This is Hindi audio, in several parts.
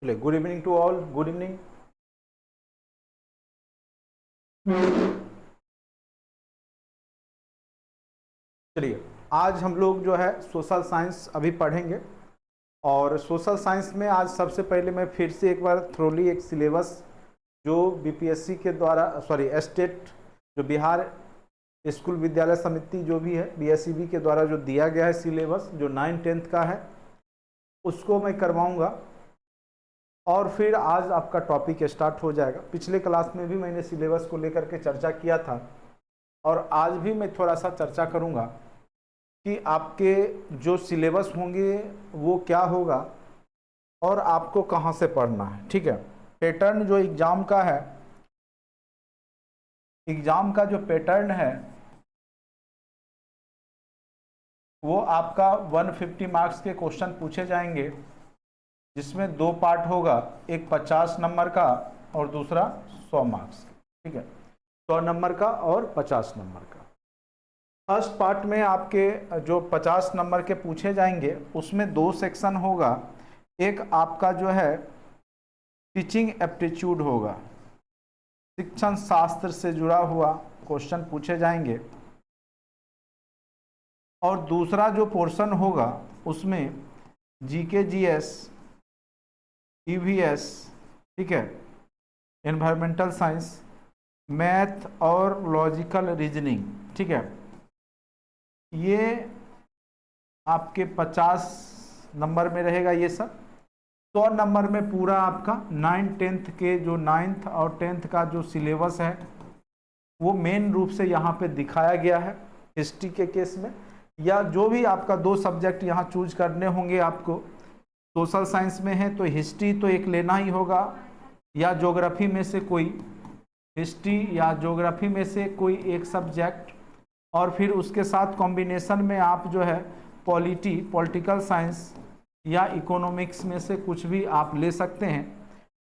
चलिए, good evening to all, good evening. चलिए, आज हम लोग जो है सोशल साइंस अभी पढ़ेंगे। और सोशल साइंस में आज सबसे पहले मैं फिर से एक बार थ्रोली एक सिलेबस जो बीपीएससी के द्वारा स्टेट जो बिहार स्कूल विद्यालय समिति जो भी है बीएसईबी के द्वारा जो दिया गया है सिलेबस जो 9-10 का है उसको मैं करवाऊंगा। और फिर आज आपका टॉपिक स्टार्ट हो जाएगा। पिछले क्लास में भी मैंने सिलेबस को लेकर के चर्चा किया था और आज भी मैं थोड़ा सा चर्चा करूंगा कि आपके जो सिलेबस होंगे वो क्या होगा और आपको कहाँ से पढ़ना है। ठीक है, पैटर्न जो एग्ज़ाम का है, एग्ज़ाम का जो पैटर्न है वो आपका 150 मार्क्स के क्वेश्चन पूछे जाएंगे, जिसमें दो पार्ट होगा, एक 50 नंबर का और दूसरा 100 मार्क्स। ठीक है, 100 नंबर का और 50 नंबर का। फर्स्ट पार्ट में आपके जो 50 नंबर के पूछे जाएंगे उसमें दो सेक्शन होगा। एक आपका जो है टीचिंग एप्टीट्यूड होगा, शिक्षण शास्त्र से जुड़ा हुआ क्वेश्चन पूछे जाएंगे। और दूसरा जो पोर्शन होगा उसमें जीके जीएस, ईवीएस, ठीक है, एनवायरमेंटल साइंस, मैथ और लॉजिकल रीजनिंग। ठीक है, ये आपके 50 नंबर में रहेगा ये सब। 100 नंबर में पूरा आपका 9-10 के जो 9th और 10th का जो सिलेबस है वो मेन रूप से यहाँ पे दिखाया गया है। हिस्ट्री के केस में या जो भी आपका दो सब्जेक्ट यहाँ चूज करने होंगे आपको, सोशल साइंस में है तो हिस्ट्री तो एक लेना ही होगा, या ज्योग्राफी में से कोई, हिस्ट्री या ज्योग्राफी में से कोई एक सब्जेक्ट, और फिर उसके साथ कॉम्बिनेशन में आप जो है पॉलिटिकल साइंस या इकोनॉमिक्स में से कुछ भी आप ले सकते हैं।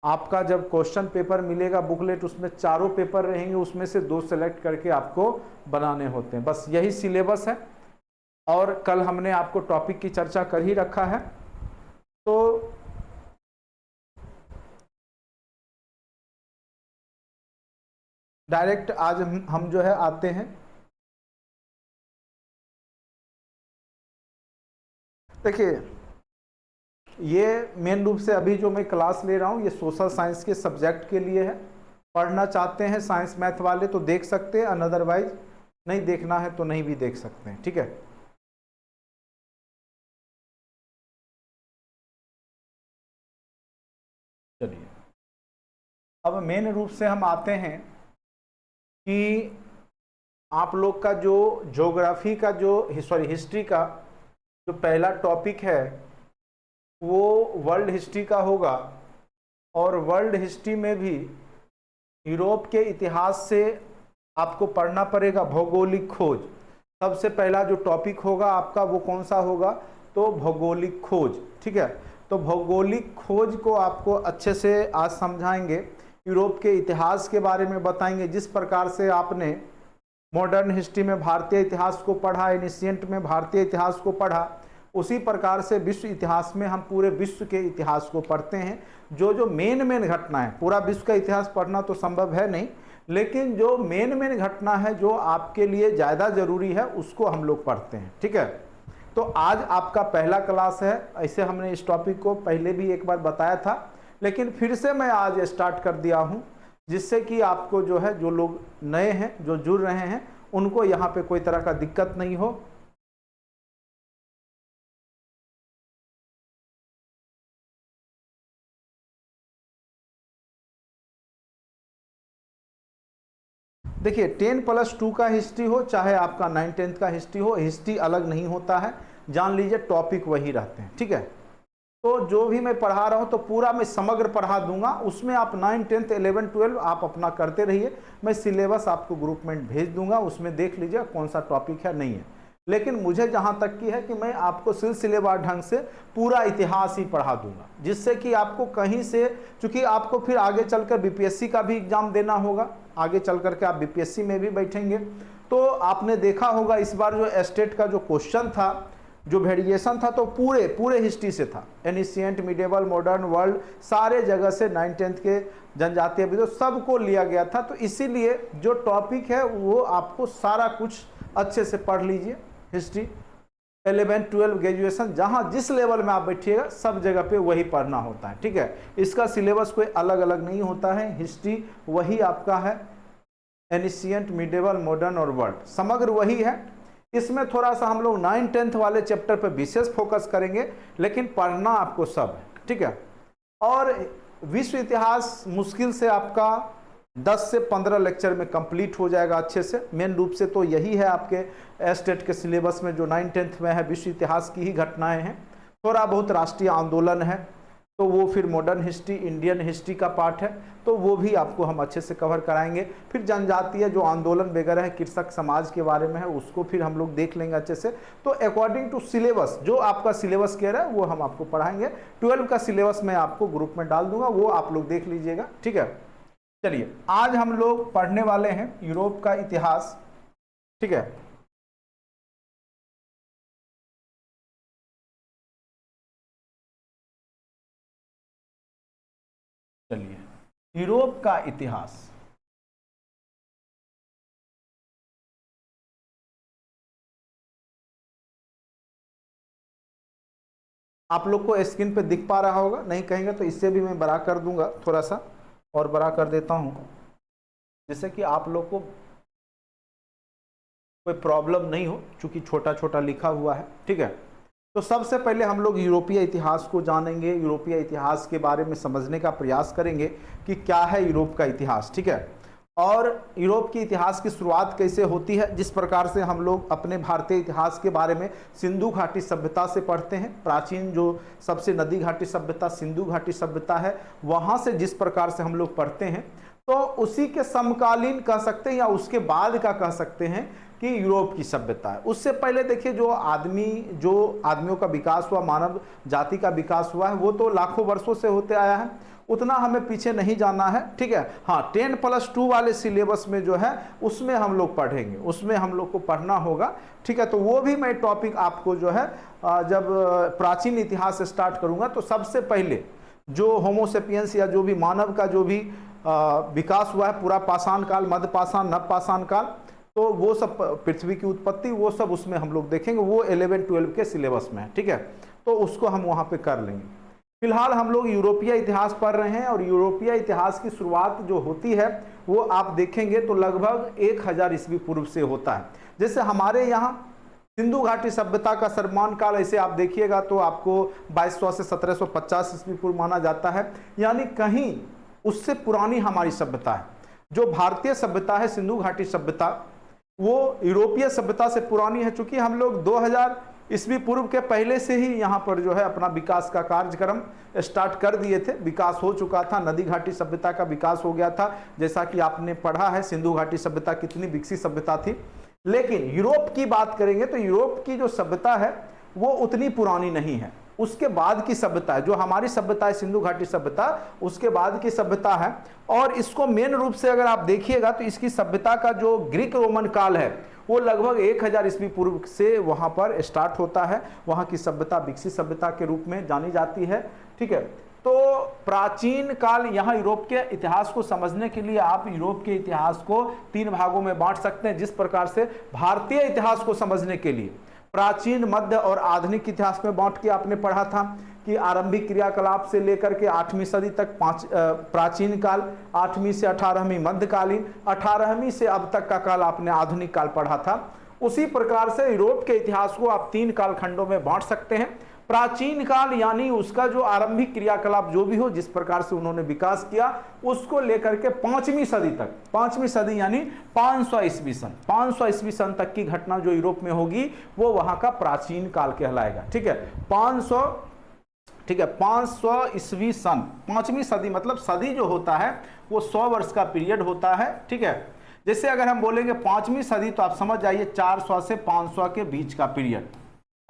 आपका जब क्वेश्चन पेपर मिलेगा बुकलेट, उसमें चारों पेपर रहेंगे, उसमें से दो सेलेक्ट करके आपको बनाने होते हैं। बस यही सिलेबस है और कल हमने आपको टॉपिक की चर्चा कर ही रखा है। तो डायरेक्ट आज हम जो है आते हैं। देखिए, ये मेन रूप से अभी जो मैं क्लास ले रहा हूँ ये सोशल साइंस के सब्जेक्ट के लिए है। पढ़ना चाहते हैं साइंस मैथ वाले तो देख सकते हैं, अनअदरवाइज नहीं देखना है तो नहीं भी देख सकते हैं। ठीक है, चलिए अब मेन रूप से हम आते हैं कि आप लोग का जो ज्योग्राफी का जो हिस्ट्री का जो पहला टॉपिक है वो वर्ल्ड हिस्ट्री का होगा। और वर्ल्ड हिस्ट्री में भी यूरोप के इतिहास से आपको पढ़ना पड़ेगा भौगोलिक खोज। सबसे पहला जो टॉपिक होगा आपका वो कौन सा होगा, तो भौगोलिक खोज। ठीक है, तो भौगोलिक खोज को आपको अच्छे से आज समझाएंगे, यूरोप के इतिहास के बारे में बताएंगे। जिस प्रकार से आपने मॉडर्न हिस्ट्री में भारतीय इतिहास को पढ़ा, एनिशिएंट में भारतीय इतिहास को पढ़ा, उसी प्रकार से विश्व इतिहास में हम पूरे विश्व के इतिहास को पढ़ते हैं। जो मेन घटना है, पूरा विश्व का इतिहास पढ़ना तो संभव है नहीं, लेकिन जो मेन घटना है जो आपके लिए ज़्यादा जरूरी है उसको हम लोग पढ़ते हैं। ठीक है, तो आज आपका पहला क्लास है। ऐसे हमने इस टॉपिक को पहले भी एक बार बताया था, लेकिन फिर से मैं आज स्टार्ट कर दिया हूँ, जिससे कि आपको जो है, जो लोग नए हैं जो जुड़ रहे हैं, उनको यहाँ पे कोई तरह का दिक्कत नहीं हो। देखिए, 10+2 का हिस्ट्री हो चाहे आपका 9-10 का हिस्ट्री हो, हिस्ट्री अलग नहीं होता है। जान लीजिए टॉपिक वही रहते हैं। ठीक है, तो जो भी मैं पढ़ा रहा हूं तो पूरा मैं समग्र पढ़ा दूंगा, उसमें आप 9, 10, 11, 12 आप अपना करते रहिए। मैं सिलेबस आपको ग्रुप में भेज दूंगा, उसमें देख लीजिए कौन सा टॉपिक है नहीं है। लेकिन मुझे जहां तक की है कि मैं आपको सिलसिलेवार ढंग से पूरा इतिहास ही पढ़ा दूंगा, जिससे कि आपको कहीं से, चूंकि आपको फिर आगे चलकर बीपीएससी का भी एग्जाम देना होगा, आगे चल करके आप बीपीएससी में भी बैठेंगे। तो आपने देखा होगा इस बार जो स्टेट का जो क्वेश्चन था जो वेरिएशन था तो पूरे पूरे हिस्ट्री से था, एनिशियंट, मिडिवल, मॉडर्न, वर्ल्ड, सारे जगह से 9th-10th के जनजातीय विद्रोह सबको लिया गया था। तो इसीलिए जो टॉपिक है वो आपको सारा कुछ अच्छे से पढ़ लीजिए। हिस्ट्री 11th 12 ग्रेजुएशन जहाँ जिस लेवल में आप बैठिएगा सब जगह पे वही पढ़ना होता है, ठीक है। इसका सिलेबस कोई अलग अलग नहीं होता है, हिस्ट्री वही आपका है, एनिशियंट, मिडिवल, मॉडर्न और वर्ल्ड समग्र वही है। इसमें थोड़ा सा हम लोग 9th-10th वाले चैप्टर पर विशेष फोकस करेंगे, लेकिन पढ़ना आपको सब है, ठीक है। और विश्व इतिहास मुश्किल से आपका 10 से 15 लेक्चर में कंप्लीट हो जाएगा अच्छे से। मेन रूप से तो यही है आपके स्टेट के सिलेबस में, जो 9th-10th में है विश्व इतिहास की ही घटनाएं हैं। थोड़ा बहुत राष्ट्रीय आंदोलन है तो वो फिर मॉडर्न हिस्ट्री, इंडियन हिस्ट्री का पार्ट है, तो वो भी आपको हम अच्छे से कवर कराएंगे। फिर जनजातीय जो आंदोलन वगैरह है, कृषक समाज के बारे में है, उसको फिर हम लोग देख लेंगे अच्छे से। तो अकॉर्डिंग टू सिलेबस, जो आपका सिलेबस कह रहा है वो हम आपको पढ़ाएंगे। 12 का सिलेबस मैं आपको ग्रुप में डाल दूंगा, वो आप लोग देख लीजिएगा, ठीक है। चलिए आज हम लोग पढ़ने वाले हैं यूरोप का इतिहास, ठीक है। चलिए यूरोप का इतिहास, आप लोग को स्क्रीन पे दिख पा रहा होगा, नहीं कहेंगे तो इससे भी मैं बड़ा कर दूंगा, थोड़ा सा और बड़ा कर देता हूं जिससे कि आप लोग को कोई प्रॉब्लम नहीं हो, चूंकि छोटा छोटा लिखा हुआ है, ठीक है। तो सबसे पहले हम लोग यूरोपीय इतिहास को जानेंगे, यूरोपीय इतिहास के बारे में समझने का प्रयास करेंगे कि क्या है यूरोप का इतिहास, ठीक है। और यूरोप की इतिहास की शुरुआत कैसे होती है, जिस प्रकार से हम लोग अपने भारतीय इतिहास के बारे में सिंधु घाटी सभ्यता से पढ़ते हैं। प्राचीन जो सबसे नदी घाटी सभ्यता सिंधु घाटी सभ्यता है, वहाँ से जिस प्रकार से हम लोग पढ़ते हैं, तो उसी के समकालीन कह सकते हैं या उसके बाद का कह सकते हैं कि यूरोप की सभ्यता है। उससे पहले देखिए जो आदमियों का विकास हुआ, मानव जाति का विकास हुआ है, वो तो लाखों वर्षों से होते आया है, उतना हमें पीछे नहीं जाना है, ठीक है। हाँ 10+2 वाले सिलेबस में जो है उसमें हम लोग पढ़ेंगे, उसमें हम लोग को पढ़ना होगा, ठीक है। तो वो भी मैं टॉपिक आपको जो है जब प्राचीन इतिहास स्टार्ट करूंगा तो सबसे पहले जो होमोसेपियंस या जो भी मानव का जो भी विकास हुआ है, पूरा पाषाण काल, मध्य पाषाण, नव पाषाण काल, तो वो सब पृथ्वी की उत्पत्ति, वो सब उसमें हम लोग देखेंगे, वो 11-12 के सिलेबस में है, ठीक है। तो उसको हम वहाँ पे कर लेंगे। फिलहाल हम लोग यूरोपीय इतिहास पढ़ रहे हैं और यूरोपीय इतिहास की शुरुआत जो होती है वो आप देखेंगे तो लगभग 1000 ईस्वी पूर्व से होता है। जैसे हमारे यहाँ सिंधु घाटी सभ्यता का सर्वमान काल ऐसे आप देखिएगा तो आपको 2200 से 1750 ईस्वी पूर्व माना जाता है, यानी कहीं उससे पुरानी हमारी सभ्यता है। जो भारतीय सभ्यता है सिंधु घाटी सभ्यता, वो यूरोपीय सभ्यता से पुरानी है, चूंकि हम लोग 2000 ईस्वी पूर्व के पहले से ही यहाँ पर जो है अपना विकास का कार्यक्रम स्टार्ट कर दिए थे। विकास हो चुका था, नदी घाटी सभ्यता का विकास हो गया था, जैसा कि आपने पढ़ा है सिंधु घाटी सभ्यता कितनी विकसित सभ्यता थी। लेकिन यूरोप की बात करेंगे तो यूरोप की जो सभ्यता है वो उतनी पुरानी नहीं है, उसके बाद की सभ्यता है। जो हमारी सभ्यता है सिंधु घाटी सभ्यता, उसके बाद की सभ्यता है। और इसको मेन रूप से अगर आप देखिएगा तो इसकी सभ्यता का जो ग्रीक रोमन काल है वो लगभग 1000 ईस्वी पूर्व से वहां पर स्टार्ट होता है। वहां की सभ्यता विकसित सभ्यता के रूप में जानी जाती है, ठीक है। तो प्राचीन काल, यहाँ यूरोप के इतिहास को समझने के लिए आप यूरोप के इतिहास को 3 भागों में बांट सकते हैं। जिस प्रकार से भारतीय इतिहास को समझने के लिए प्राचीन, मध्य और आधुनिक इतिहास में बांट के आपने पढ़ा था कि आरंभिक क्रियाकलाप से लेकर के 8वीं सदी तक प्राचीन काल, 8वीं से 18वीं मध्यकालीन, 18वीं से अब तक का काल आपने आधुनिक काल पढ़ा था। उसी प्रकार से यूरोप के इतिहास को आप 3 कालखंडों में बांट सकते हैं। प्राचीन काल यानी उसका जो आरंभिक क्रियाकलाप जो भी हो, जिस प्रकार से उन्होंने विकास किया, उसको लेकर के 5वीं सदी तक, 5वीं सदी यानी 500 ईस्वी सन, 500 ईस्वी सन तक की घटना जो यूरोप में होगी वो वहां का प्राचीन काल कहलाएगा, ठीक है। 500, ठीक है, 500 ईस्वी सन, 5वीं सदी, मतलब सदी जो होता है वो 100 वर्ष का पीरियड होता है, ठीक है। जैसे अगर हम बोलेंगे 5वीं सदी तो आप समझ जाइए 400 से 500 के बीच का पीरियड।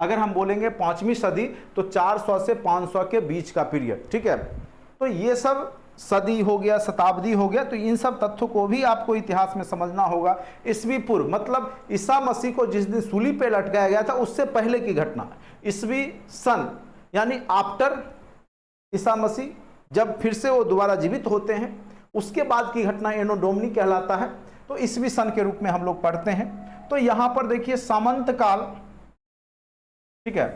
अगर हम बोलेंगे 5वीं सदी तो 400 से 500 के बीच का पीरियड, ठीक है। तो ये सब सदी हो गया, शताब्दी हो गया, तो इन सब तथ्यों को भी आपको इतिहास में समझना होगा। ईस्वी पूर्व मतलब ईसा मसीह को जिस दिन सूली पे लटकाया गया था उससे पहले की घटना। ईस्वी सन यानी आफ्टर ईसा मसीह, जब फिर से वो दोबारा जीवित होते हैं, उसके बाद की घटना एनो डोमिनी कहलाता है। तो ईस्वी सन के रूप में हम लोग पढ़ते हैं। तो यहां पर देखिए सामंत काल, ठीक है,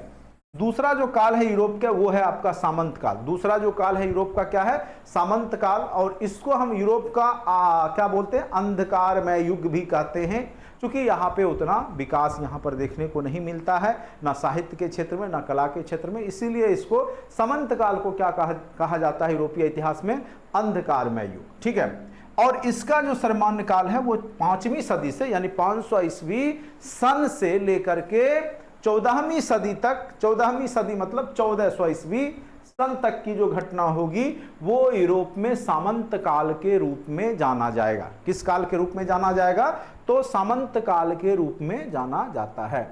दूसरा जो काल है यूरोप का वो है आपका सामंत काल। दूसरा जो काल है यूरोप का क्या है? सामंत काल। और इसको हम यूरोप का क्या बोलते हैं? अंधकारमय युग भी कहते हैं, क्योंकि यहाँ पे उतना विकास यहाँ पर देखने को नहीं मिलता है, ना साहित्य के क्षेत्र में ना कला के क्षेत्र में, इसीलिए इसको सामंत काल को क्या कहा जाता है यूरोपीय इतिहास में? अंधकारमय युग, ठीक है। और इसका जो सर्वमान्य काल है वो 5वीं सदी से यानी 500 ईस्वी सन से लेकर के 14वीं सदी तक, 14वीं सदी मतलब 1400 ईस्वी सन तक की जो घटना होगी वो यूरोप में सामंत काल के रूप में जाना जाएगा। किस काल के रूप में जाना जाएगा? तो सामंत काल के रूप में जाना जाता है।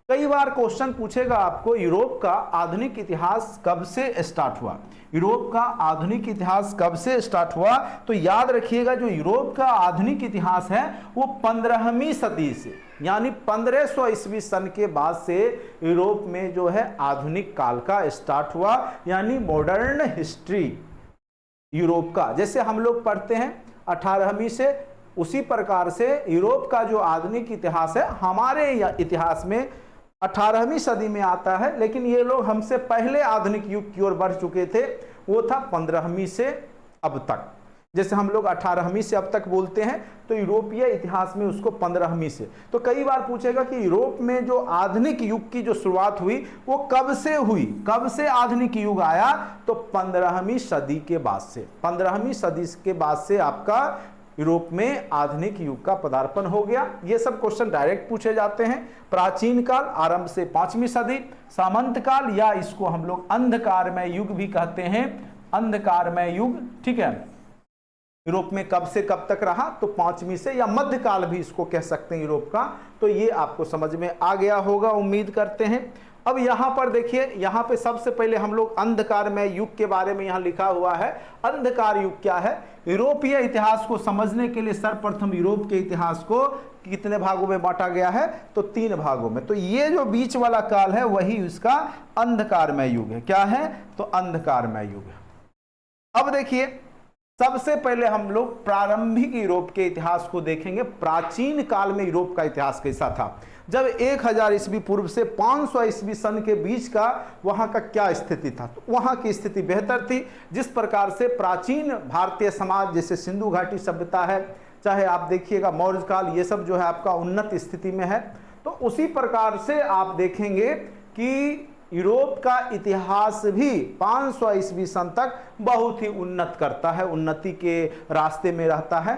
कई बार क्वेश्चन पूछेगा आपको, यूरोप का आधुनिक इतिहास कब से स्टार्ट हुआ? यूरोप का आधुनिक इतिहास कब से स्टार्ट हुआ? तो याद रखिएगा, जो यूरोप का आधुनिक इतिहास है वो 15वीं सदी से यानी 1500 ईस्वी सन के बाद से यूरोप में जो है आधुनिक काल का स्टार्ट हुआ, यानी मॉडर्न हिस्ट्री यूरोप का। जैसे हम लोग पढ़ते हैं 18वीं से, उसी प्रकार से यूरोप का जो आधुनिक इतिहास है हमारे इतिहास में 18वीं सदी में आता है, लेकिन ये लोग हमसे पहले आधुनिक युग की ओर बढ़ चुके थे, वो था 15वीं से अब तक। जैसे हम लोग 18वीं से अब तक बोलते हैं तो यूरोपीय इतिहास में उसको 15वीं से। तो कई बार पूछेगा कि यूरोप में जो आधुनिक युग की जो शुरुआत हुई वो कब से हुई, कब से आधुनिक युग आया? तो 15वीं सदी के बाद से, 15वीं सदी के बाद से आपका यूरोप में आधुनिक युग का पदार्पण हो गया। ये सब क्वेश्चन डायरेक्ट पूछे जाते हैं। प्राचीन काल आरंभ से 5वीं सदी, सामंत काल या इसको हम लोग अंधकारमय युग भी कहते हैं, अंधकारमय युग, ठीक है। यूरोप में कब से कब तक रहा? तो 5वीं से, या मध्यकाल भी इसको कह सकते हैं यूरोप का। तो ये आपको समझ में आ गया होगा, उम्मीद करते हैं। अब यहाँ पर देखिए, यहाँ पे सबसे पहले हम लोग अंधकारमय युग के बारे में यहाँ लिखा हुआ है। अंधकार युग क्या है? यूरोपीय इतिहास को समझने के लिए सर्वप्रथम यूरोप के इतिहास को कितने भागों में बांटा गया है? तो 3 भागों में। तो ये जो बीच वाला काल है वही उसका अंधकारमय युग है। क्या है? तो अंधकारमय युग है। अब देखिए, सबसे पहले हम लोग प्रारंभिक यूरोप के इतिहास को देखेंगे। प्राचीन काल में यूरोप का इतिहास कैसा था, जब 1000 ईस्वी पूर्व से 500 ईस्वी सन के बीच का वहां का क्या स्थिति था? तो वहां की स्थिति बेहतर थी। जिस प्रकार से प्राचीन भारतीय समाज, जैसे सिंधु घाटी सभ्यता है, चाहे आप देखिएगा मौर्य काल, ये सब जो है आपका उन्नत स्थिति में है। तो उसी प्रकार से आप देखेंगे कि यूरोप का इतिहास भी 500 ईस्वी सन तक बहुत ही उन्नत करता है, उन्नति के रास्ते में रहता है,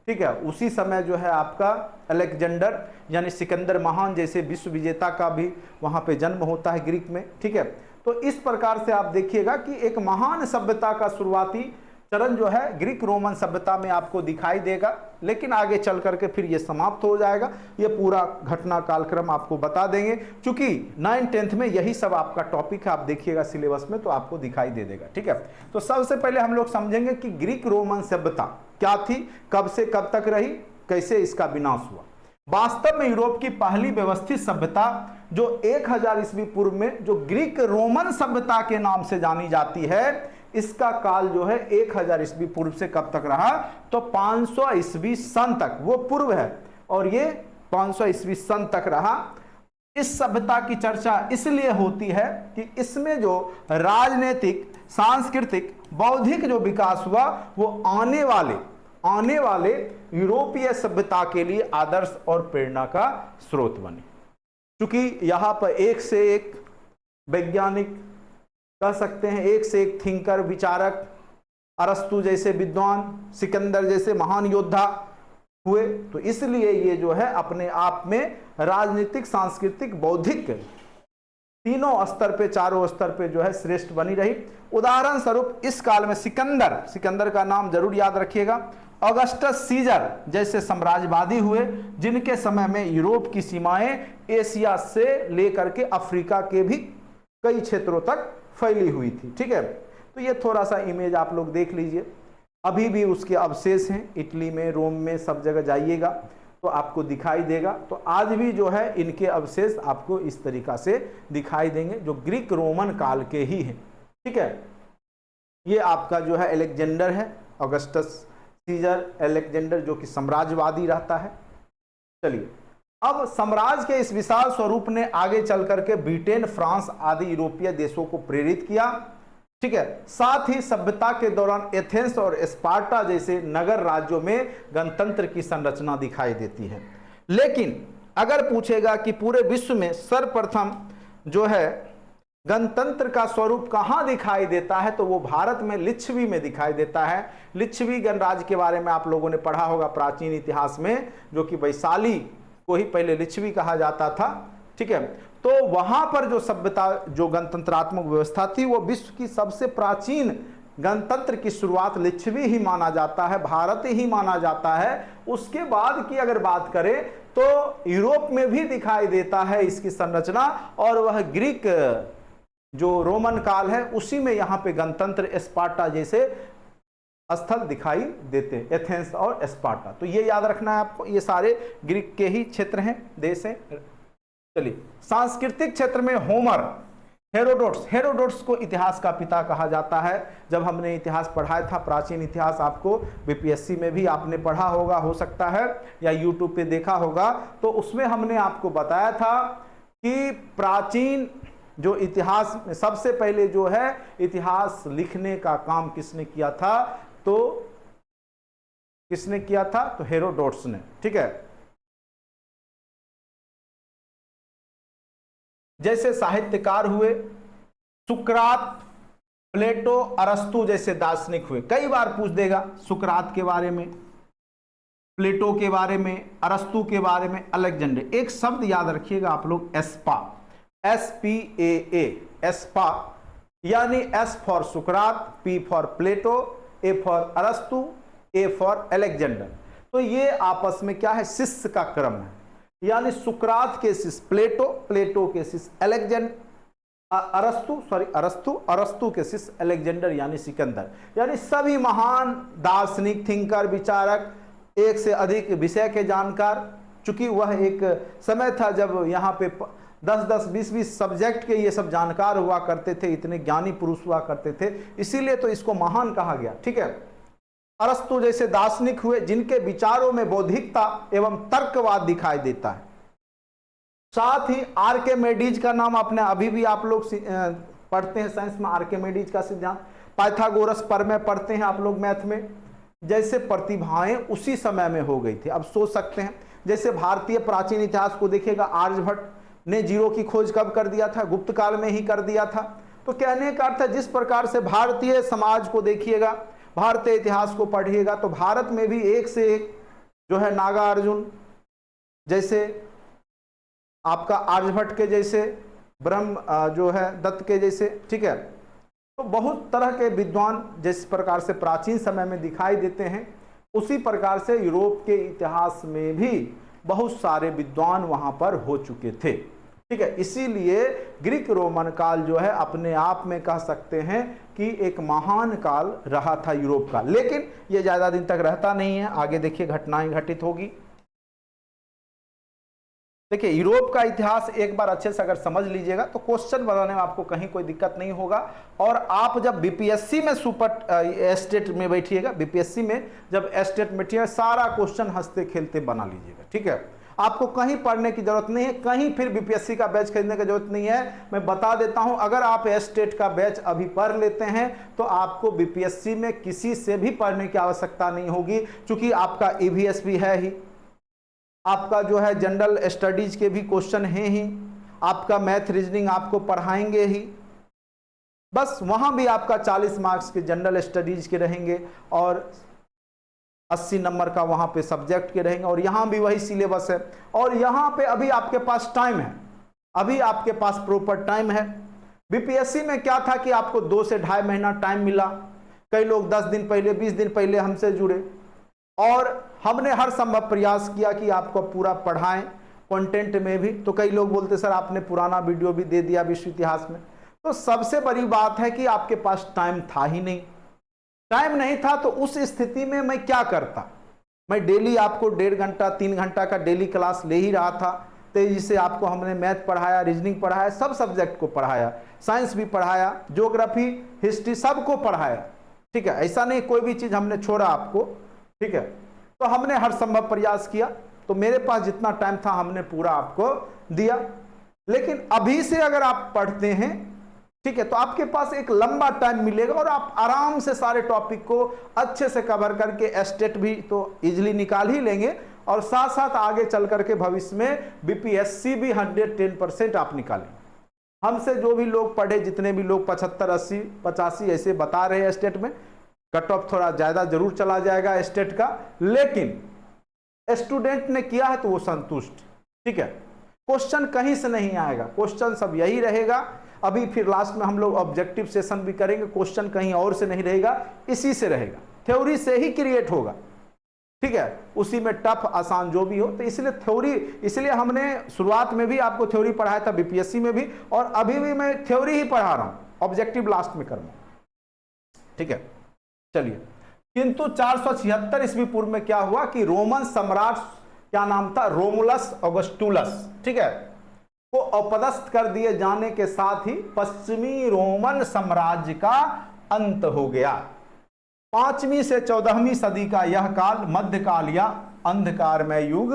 ठीक है। उसी समय जो है आपका अलेक्जेंडर यानी सिकंदर महान जैसे विश्व विजेता का भी वहां पे जन्म होता है ग्रीक में, ठीक है। तो इस प्रकार से आप देखिएगा कि एक महान सभ्यता का शुरुआती चरण जो है ग्रीक रोमन सभ्यता में आपको दिखाई देगा, लेकिन आगे चल करके फिर ये समाप्त हो जाएगा। ये पूरा घटना कालक्रम आपको बता देंगे, क्योंकि 9th 10th में यही सब आपका टॉपिक है। आप देखिएगा सिलेबस में तो आपको दिखाई दे देगा, ठीक है। तो सबसे पहले हम लोग समझेंगे कि ग्रीक रोमन सभ्यता क्या थी, कब से कब तक रही, कैसे इसका विनाश हुआ। वास्तव में यूरोप की पहली व्यवस्थित सभ्यता जो 1000 ईस्वी पूर्व में जो ग्रीक रोमन सभ्यता के नाम से जानी जाती है, इसका काल जो है 1000 ईस्वी पूर्व से कब तक रहा? तो 500 ईस्वी सन तक, वो पूर्व है और ये 500 ईस्वी सन तक रहा। इस सभ्यता की चर्चा इसलिए होती है कि इसमें जो राजनीतिक, सांस्कृतिक, बौद्धिक जो विकास हुआ वो आने वाले यूरोपीय सभ्यता के लिए आदर्श और प्रेरणा का स्रोत बने। क्योंकि यहाँ पर एक से एक वैज्ञानिक कह सकते हैं, एक से एक थिंकर, विचारक, अरस्तु जैसे विद्वान, सिकंदर जैसे महान योद्धा हुए। तो इसलिए ये जो है अपने आप में राजनीतिक, सांस्कृतिक, बौद्धिक तीनों स्तर पे, चारों स्तर पे जो है श्रेष्ठ बनी रही। उदाहरण स्वरूप इस काल में सिकंदर का नाम जरूर याद रखिएगा, ऑगस्टस सीजर जैसे साम्राज्यवादी हुए, जिनके समय में यूरोप की सीमाएं एशिया से लेकर के अफ्रीका के भी कई क्षेत्रों तक फैली हुई थी, ठीक है। तो ये थोड़ा सा इमेज आप लोग देख लीजिए, अभी भी उसके अवशेष हैं इटली में, रोम में, सब जगह जाइएगा तो तो आपको दिखाई देगा। तो आज भी जो है इनके अवशेष आपको इस तरीका से दिखाई देंगे, जो ग्रीक रोमन काल के ही हैं। ठीक है, ये आपका जो है अलेक्जेंडर है, ऑगस्टस सीजर अलेक्जेंडर, जो कि साम्राज्यवादी रहता है। चलिए, अब साम्राज्य के इस विशाल स्वरूप ने आगे चल करके ब्रिटेन, फ्रांस आदि यूरोपीय देशों को प्रेरित किया। ठीक है, साथ ही सभ्यता के दौरान एथेंस और स्पार्टा जैसे नगर राज्यों में गणतंत्र की संरचना दिखाई देती है। लेकिन अगर पूछेगा कि पूरे विश्व में सर्वप्रथम जो है गणतंत्र का स्वरूप कहां दिखाई देता है, तो वो भारत में लिच्छवी में दिखाई देता है। लिच्छवी गणराज्य के बारे में आप लोगों ने पढ़ा होगा प्राचीन इतिहास में, जो कि वैशाली को ही पहले लिच्छवी कहा जाता था। ठीक है, तो वहां पर जो सभ्यता, जो गणतंत्रात्मक व्यवस्था थी, वो विश्व की सबसे प्राचीन गणतंत्र की शुरुआत लिच्छवी ही माना जाता है, भारत ही माना जाता है। उसके बाद की अगर बात करें तो यूरोप में भी दिखाई देता है इसकी संरचना, और वह ग्रीक जो रोमन काल है उसी में यहाँ पे गणतंत्र स्पार्टा जैसे स्थल दिखाई देते, एथेंस और स्पार्टा। तो ये याद रखना है आपको, ये सारे ग्रीक के ही क्षेत्र हैं, देश हैं। चलिए, सांस्कृतिक क्षेत्र में होमर, हेरोडोट्स को इतिहास का पिता कहा जाता है। जब हमने इतिहास पढ़ाया था, प्राचीन इतिहास, आपको बीपीएससी में भी आपने पढ़ा होगा, हो सकता है, या यूट्यूब पे देखा होगा, तो उसमें हमने आपको बताया था कि प्राचीन जो इतिहास में सबसे पहले जो है इतिहास लिखने का काम किसने किया था, तो किसने किया था, तो हेरोडोट्स ने। ठीक है, जैसे साहित्यकार हुए सुकरात, प्लेटो, अरस्तु जैसे दार्शनिक हुए। कई बार पूछ देगा सुकरात के बारे में, प्लेटो के बारे में, अरस्तु के बारे में, अलेक्जेंडर। एक शब्द याद रखिएगा आप लोग, एस्पा, SPAA, एस्पा, यानी S फॉर सुकरात, P for Plato, A for अरस्तु, A फॉर अलेक्जेंडर। तो ये आपस में क्या है, शिष्य का क्रम है, यानी सुकरात के शिष्य प्लेटो, प्लेटो के शिष्य अरस्तु के शिष्य अलेक्जेंडर यानी सिकंदर। यानी सभी महान दार्शनिक, थिंकर, विचारक, एक से अधिक विषय के जानकार। चूंकि वह एक समय था जब यहाँ पे 10-10, 20-20 सब्जेक्ट के ये सब जानकार हुआ करते थे, इतने ज्ञानी पुरुष हुआ करते थे, इसीलिए तो इसको महान कहा गया। ठीक है, अरस्तु जैसे दार्शनिक हुए जिनके विचारों में बौद्धिकता एवं तर्कवाद दिखाई देता है। साथ ही आर्किमिडीज का नाम आपने अभी भी आप लोग पढ़ते हैं साइंस में, आर्किमिडीज का सिद्धांत। पाइथागोरस प्रमेय पढ़ते हैं आप लोग मैथ में। जैसे प्रतिभाएं उसी समय में हो गई थी। अब सोच सकते हैं, जैसे भारतीय प्राचीन इतिहास को देखिएगा, आर्यभट्ट ने जीरो की खोज कब कर दिया था, गुप्त काल में ही कर दिया था। तो कहने का अर्थ है, जिस प्रकार से भारतीय समाज को देखिएगा, भारतीय इतिहास को पढ़िएगा, तो भारत में भी एक से एक जो है नागार्जुन जैसे, आपका आर्यभट्ट के जैसे, ब्रह्म जो है दत्त के जैसे। ठीक है, तो बहुत तरह के विद्वान जिस प्रकार से प्राचीन समय में दिखाई देते हैं, उसी प्रकार से यूरोप के इतिहास में भी बहुत सारे विद्वान वहां पर हो चुके थे। ठीक है, इसीलिए ग्रीक रोमन काल जो है अपने आप में कह सकते हैं कि एक महान काल रहा था यूरोप का। लेकिन यह ज्यादा दिन तक रहता नहीं है, आगे देखिए घटनाएं घटित होगी। देखिए, यूरोप का इतिहास एक बार अच्छे से अगर समझ लीजिएगा तो क्वेश्चन बनाने में आपको कहीं कोई दिक्कत नहीं होगा। और आप जब बीपीएससी में सुपर स्टेट में बैठिएगा, बीपीएससी में जब स्टेट में बैठिएगा, सारा क्वेश्चन हंसते खेलते बना लीजिएगा। ठीक है, आपको कहीं पढ़ने की जरूरत नहीं है, कहीं फिर बीपीएससी का बैच खरीदने की जरूरत नहीं है। मैं बता देता हूं, अगर आप स्टेट का बैच अभी पढ़ लेते हैं तो आपको बीपीएससी में किसी से भी पढ़ने की आवश्यकता नहीं होगी, क्योंकि आपका ईवीएस भी है ही, आपका जो है जनरल स्टडीज के भी क्वेश्चन हैं ही, आपका मैथ रीजनिंग आपको पढ़ाएंगे ही। बस वहां भी आपका 40 मार्क्स के जनरल स्टडीज के रहेंगे और 80 नंबर का वहां पे सब्जेक्ट के रहेंगे, और यहां भी वही सिलेबस है। और यहां पे अभी आपके पास टाइम है, अभी आपके पास प्रॉपर टाइम है। बीपीएससी में क्या था कि आपको 2 से 2.5 महीना टाइम मिला। कई लोग 10 दिन पहले, 20 दिन पहले हमसे जुड़े, और हमने हर संभव प्रयास किया कि आपको पूरा पढ़ाएं कंटेंट में भी। तो कई लोग बोलते सर आपने पुराना वीडियो भी दे दिया विश्व इतिहास में। तो सबसे बड़ी बात है कि आपके पास टाइम था ही नहीं। टाइम नहीं था तो उस स्थिति में मैं क्या करता, मैं डेली आपको 1.5 घंटा 3 घंटा का डेली क्लास ले ही रहा था, तेजी से आपको हमने मैथ पढ़ाया, रीजनिंग पढ़ाया, सब सब्जेक्ट को पढ़ाया, साइंस भी पढ़ाया, ज्योग्राफी, हिस्ट्री, सबको पढ़ाया। ठीक है, ऐसा नहीं कोई भी चीज़ हमने छोड़ा आपको। ठीक है, तो हमने हर संभव प्रयास किया, तो मेरे पास जितना टाइम था हमने पूरा आपको दिया। लेकिन अभी से अगर आप पढ़ते हैं, ठीक है, तो आपके पास एक लंबा टाइम मिलेगा और आप आराम से सारे टॉपिक को अच्छे से कवर करके एस्टेट भी तो इजीली निकाल ही लेंगे, और साथ साथ आगे चल करके भविष्य में बीपीएससी भी 110% आप निकालेंगे। हमसे जो भी लोग पढ़े, जितने भी लोग 75, 80, 85 ऐसे बता रहे हैं स्टेट में, कट ऑफ थोड़ा ज्यादा जरूर चला जाएगा स्टेट का, लेकिन स्टूडेंट ने किया है तो वो संतुष्ट। ठीक है, क्वेश्चन कहीं से नहीं आएगा, क्वेश्चन सब यही रहेगा। अभी फिर लास्ट में हम लोग ऑब्जेक्टिव सेशन भी करेंगे, क्वेश्चन कहीं और से नहीं रहेगा, इसी से रहेगा, थ्योरी से ही क्रिएट होगा। ठीक है, उसी में टफ आसान जो भी हो, तो इसलिए थ्योरी, इसलिए हमने शुरुआत में भी आपको थ्योरी पढ़ाया था बीपीएससी में भी, और अभी भी मैं थ्योरी ही पढ़ा रहा हूं, ऑब्जेक्टिव लास्ट में करूंगा। ठीक है, चलिए। किंतु 476 ईस्वी पूर्व में क्या हुआ कि रोमन सम्राट, क्या नाम था, रोमुलस ऑगस्टुलस, ठीक है, को अपदस्थ कर दिए जाने के साथ ही पश्चिमी रोमन साम्राज्य का अंत हो गया। 5वीं से 14वीं सदी का यह काल मध्यकाल या अंधकारमय युग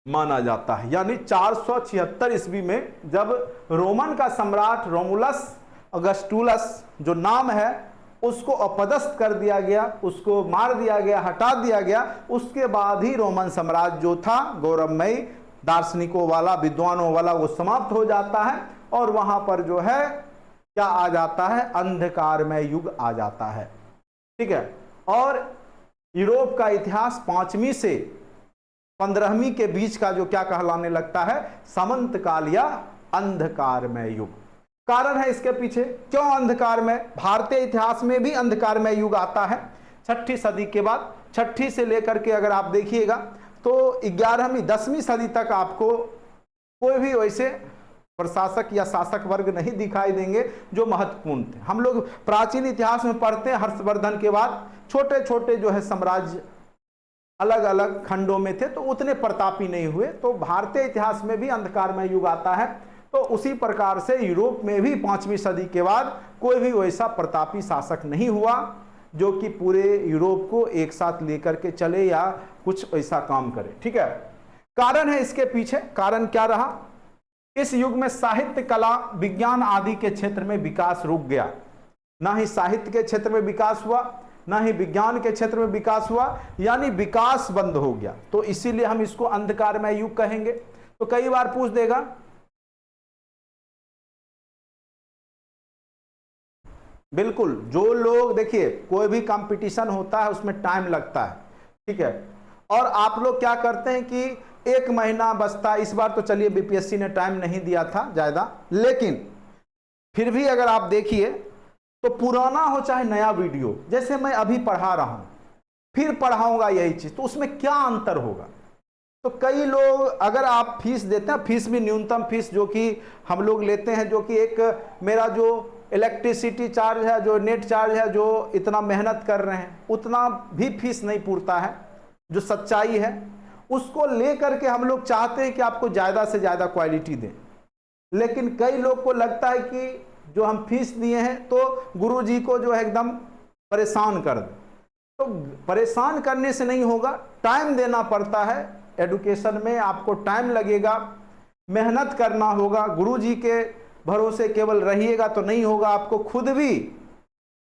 माना जाता है। यानी 476 ईस्वी में जब रोमन का सम्राट रोमुलस ऑगस्टुलस जो नाम है उसको अपदस्थ कर दिया गया, उसको मार दिया गया, हटा दिया गया, उसके बाद ही रोमन साम्राज्य जो था गौरवमयी दार्शनिकों वाला, विद्वानों वाला, वो समाप्त हो जाता है, और वहां पर जो है क्या आ जाता है, अंधकारमय युग आ जाता है। ठीक है, और यूरोप का इतिहास 5वीं से 15वीं के बीच का जो क्या कहलाने लगता है, सामंत काल या अंधकारमय युग। कारण है इसके पीछे, क्यों अंधकारमय? भारतीय इतिहास में भी अंधकारमय युग आता है 6ठी सदी के बाद। 6ठी से लेकर के अगर आप देखिएगा तो 11वीं 10वीं सदी तक आपको कोई भी वैसे प्रशासक या शासक वर्ग नहीं दिखाई देंगे जो महत्वपूर्ण थे। हम लोग प्राचीन इतिहास में पढ़ते हैं, हर्षवर्धन के बाद छोटे छोटे जो है साम्राज्य अलग अलग खंडों में थे, तो उतने प्रतापी नहीं हुए। तो भारतीय इतिहास में भी अंधकारमय युग आता है। तो उसी प्रकार से यूरोप में भी 5वीं सदी के बाद कोई भी वैसा प्रतापी शासक नहीं हुआ जो कि पूरे यूरोप को एक साथ लेकर के चले या कुछ ऐसा काम करे। ठीक है, कारण है इसके पीछे, कारण क्या रहा? इस युग में साहित्य, कला, विज्ञान आदि के क्षेत्र में विकास रुक गया। ना ही साहित्य के क्षेत्र में विकास हुआ, ना ही विज्ञान के क्षेत्र में विकास हुआ, यानी विकास बंद हो गया। तो इसीलिए हम इसको अंधकारमय युग कहेंगे। तो कई बार पूछ देगा, बिल्कुल, जो लोग देखिए कोई भी कंपटीशन होता है उसमें टाइम लगता है। ठीक है, और आप लोग क्या करते हैं कि 1 महीना बचता है। इस बार तो चलिए बीपीएससी ने टाइम नहीं दिया था ज़्यादा, लेकिन फिर भी अगर आप देखिए तो पुराना हो चाहे नया वीडियो, जैसे मैं अभी पढ़ा रहा हूँ फिर पढ़ाऊंगा यही चीज़, तो उसमें क्या अंतर होगा? तो कई लोग, अगर आप फीस देते हैं, फीस भी न्यूनतम फीस जो कि हम लोग लेते हैं, जो कि एक मेरा जो इलेक्ट्रिसिटी चार्ज है, जो नेट चार्ज है, जो इतना मेहनत कर रहे हैं उतना भी फीस नहीं पूरता है। जो सच्चाई है उसको ले करके हम लोग चाहते हैं कि आपको ज़्यादा से ज़्यादा क्वालिटी दें, लेकिन कई लोग को लगता है कि जो हम फीस दिए हैं तो गुरुजी को जो है एकदम परेशान कर दें। तो परेशान करने से नहीं होगा, टाइम देना पड़ता है। एडुकेशन में आपको टाइम लगेगा, मेहनत करना होगा। गुरुजी के भरोसे केवल रहिएगा तो नहीं होगा, आपको खुद भी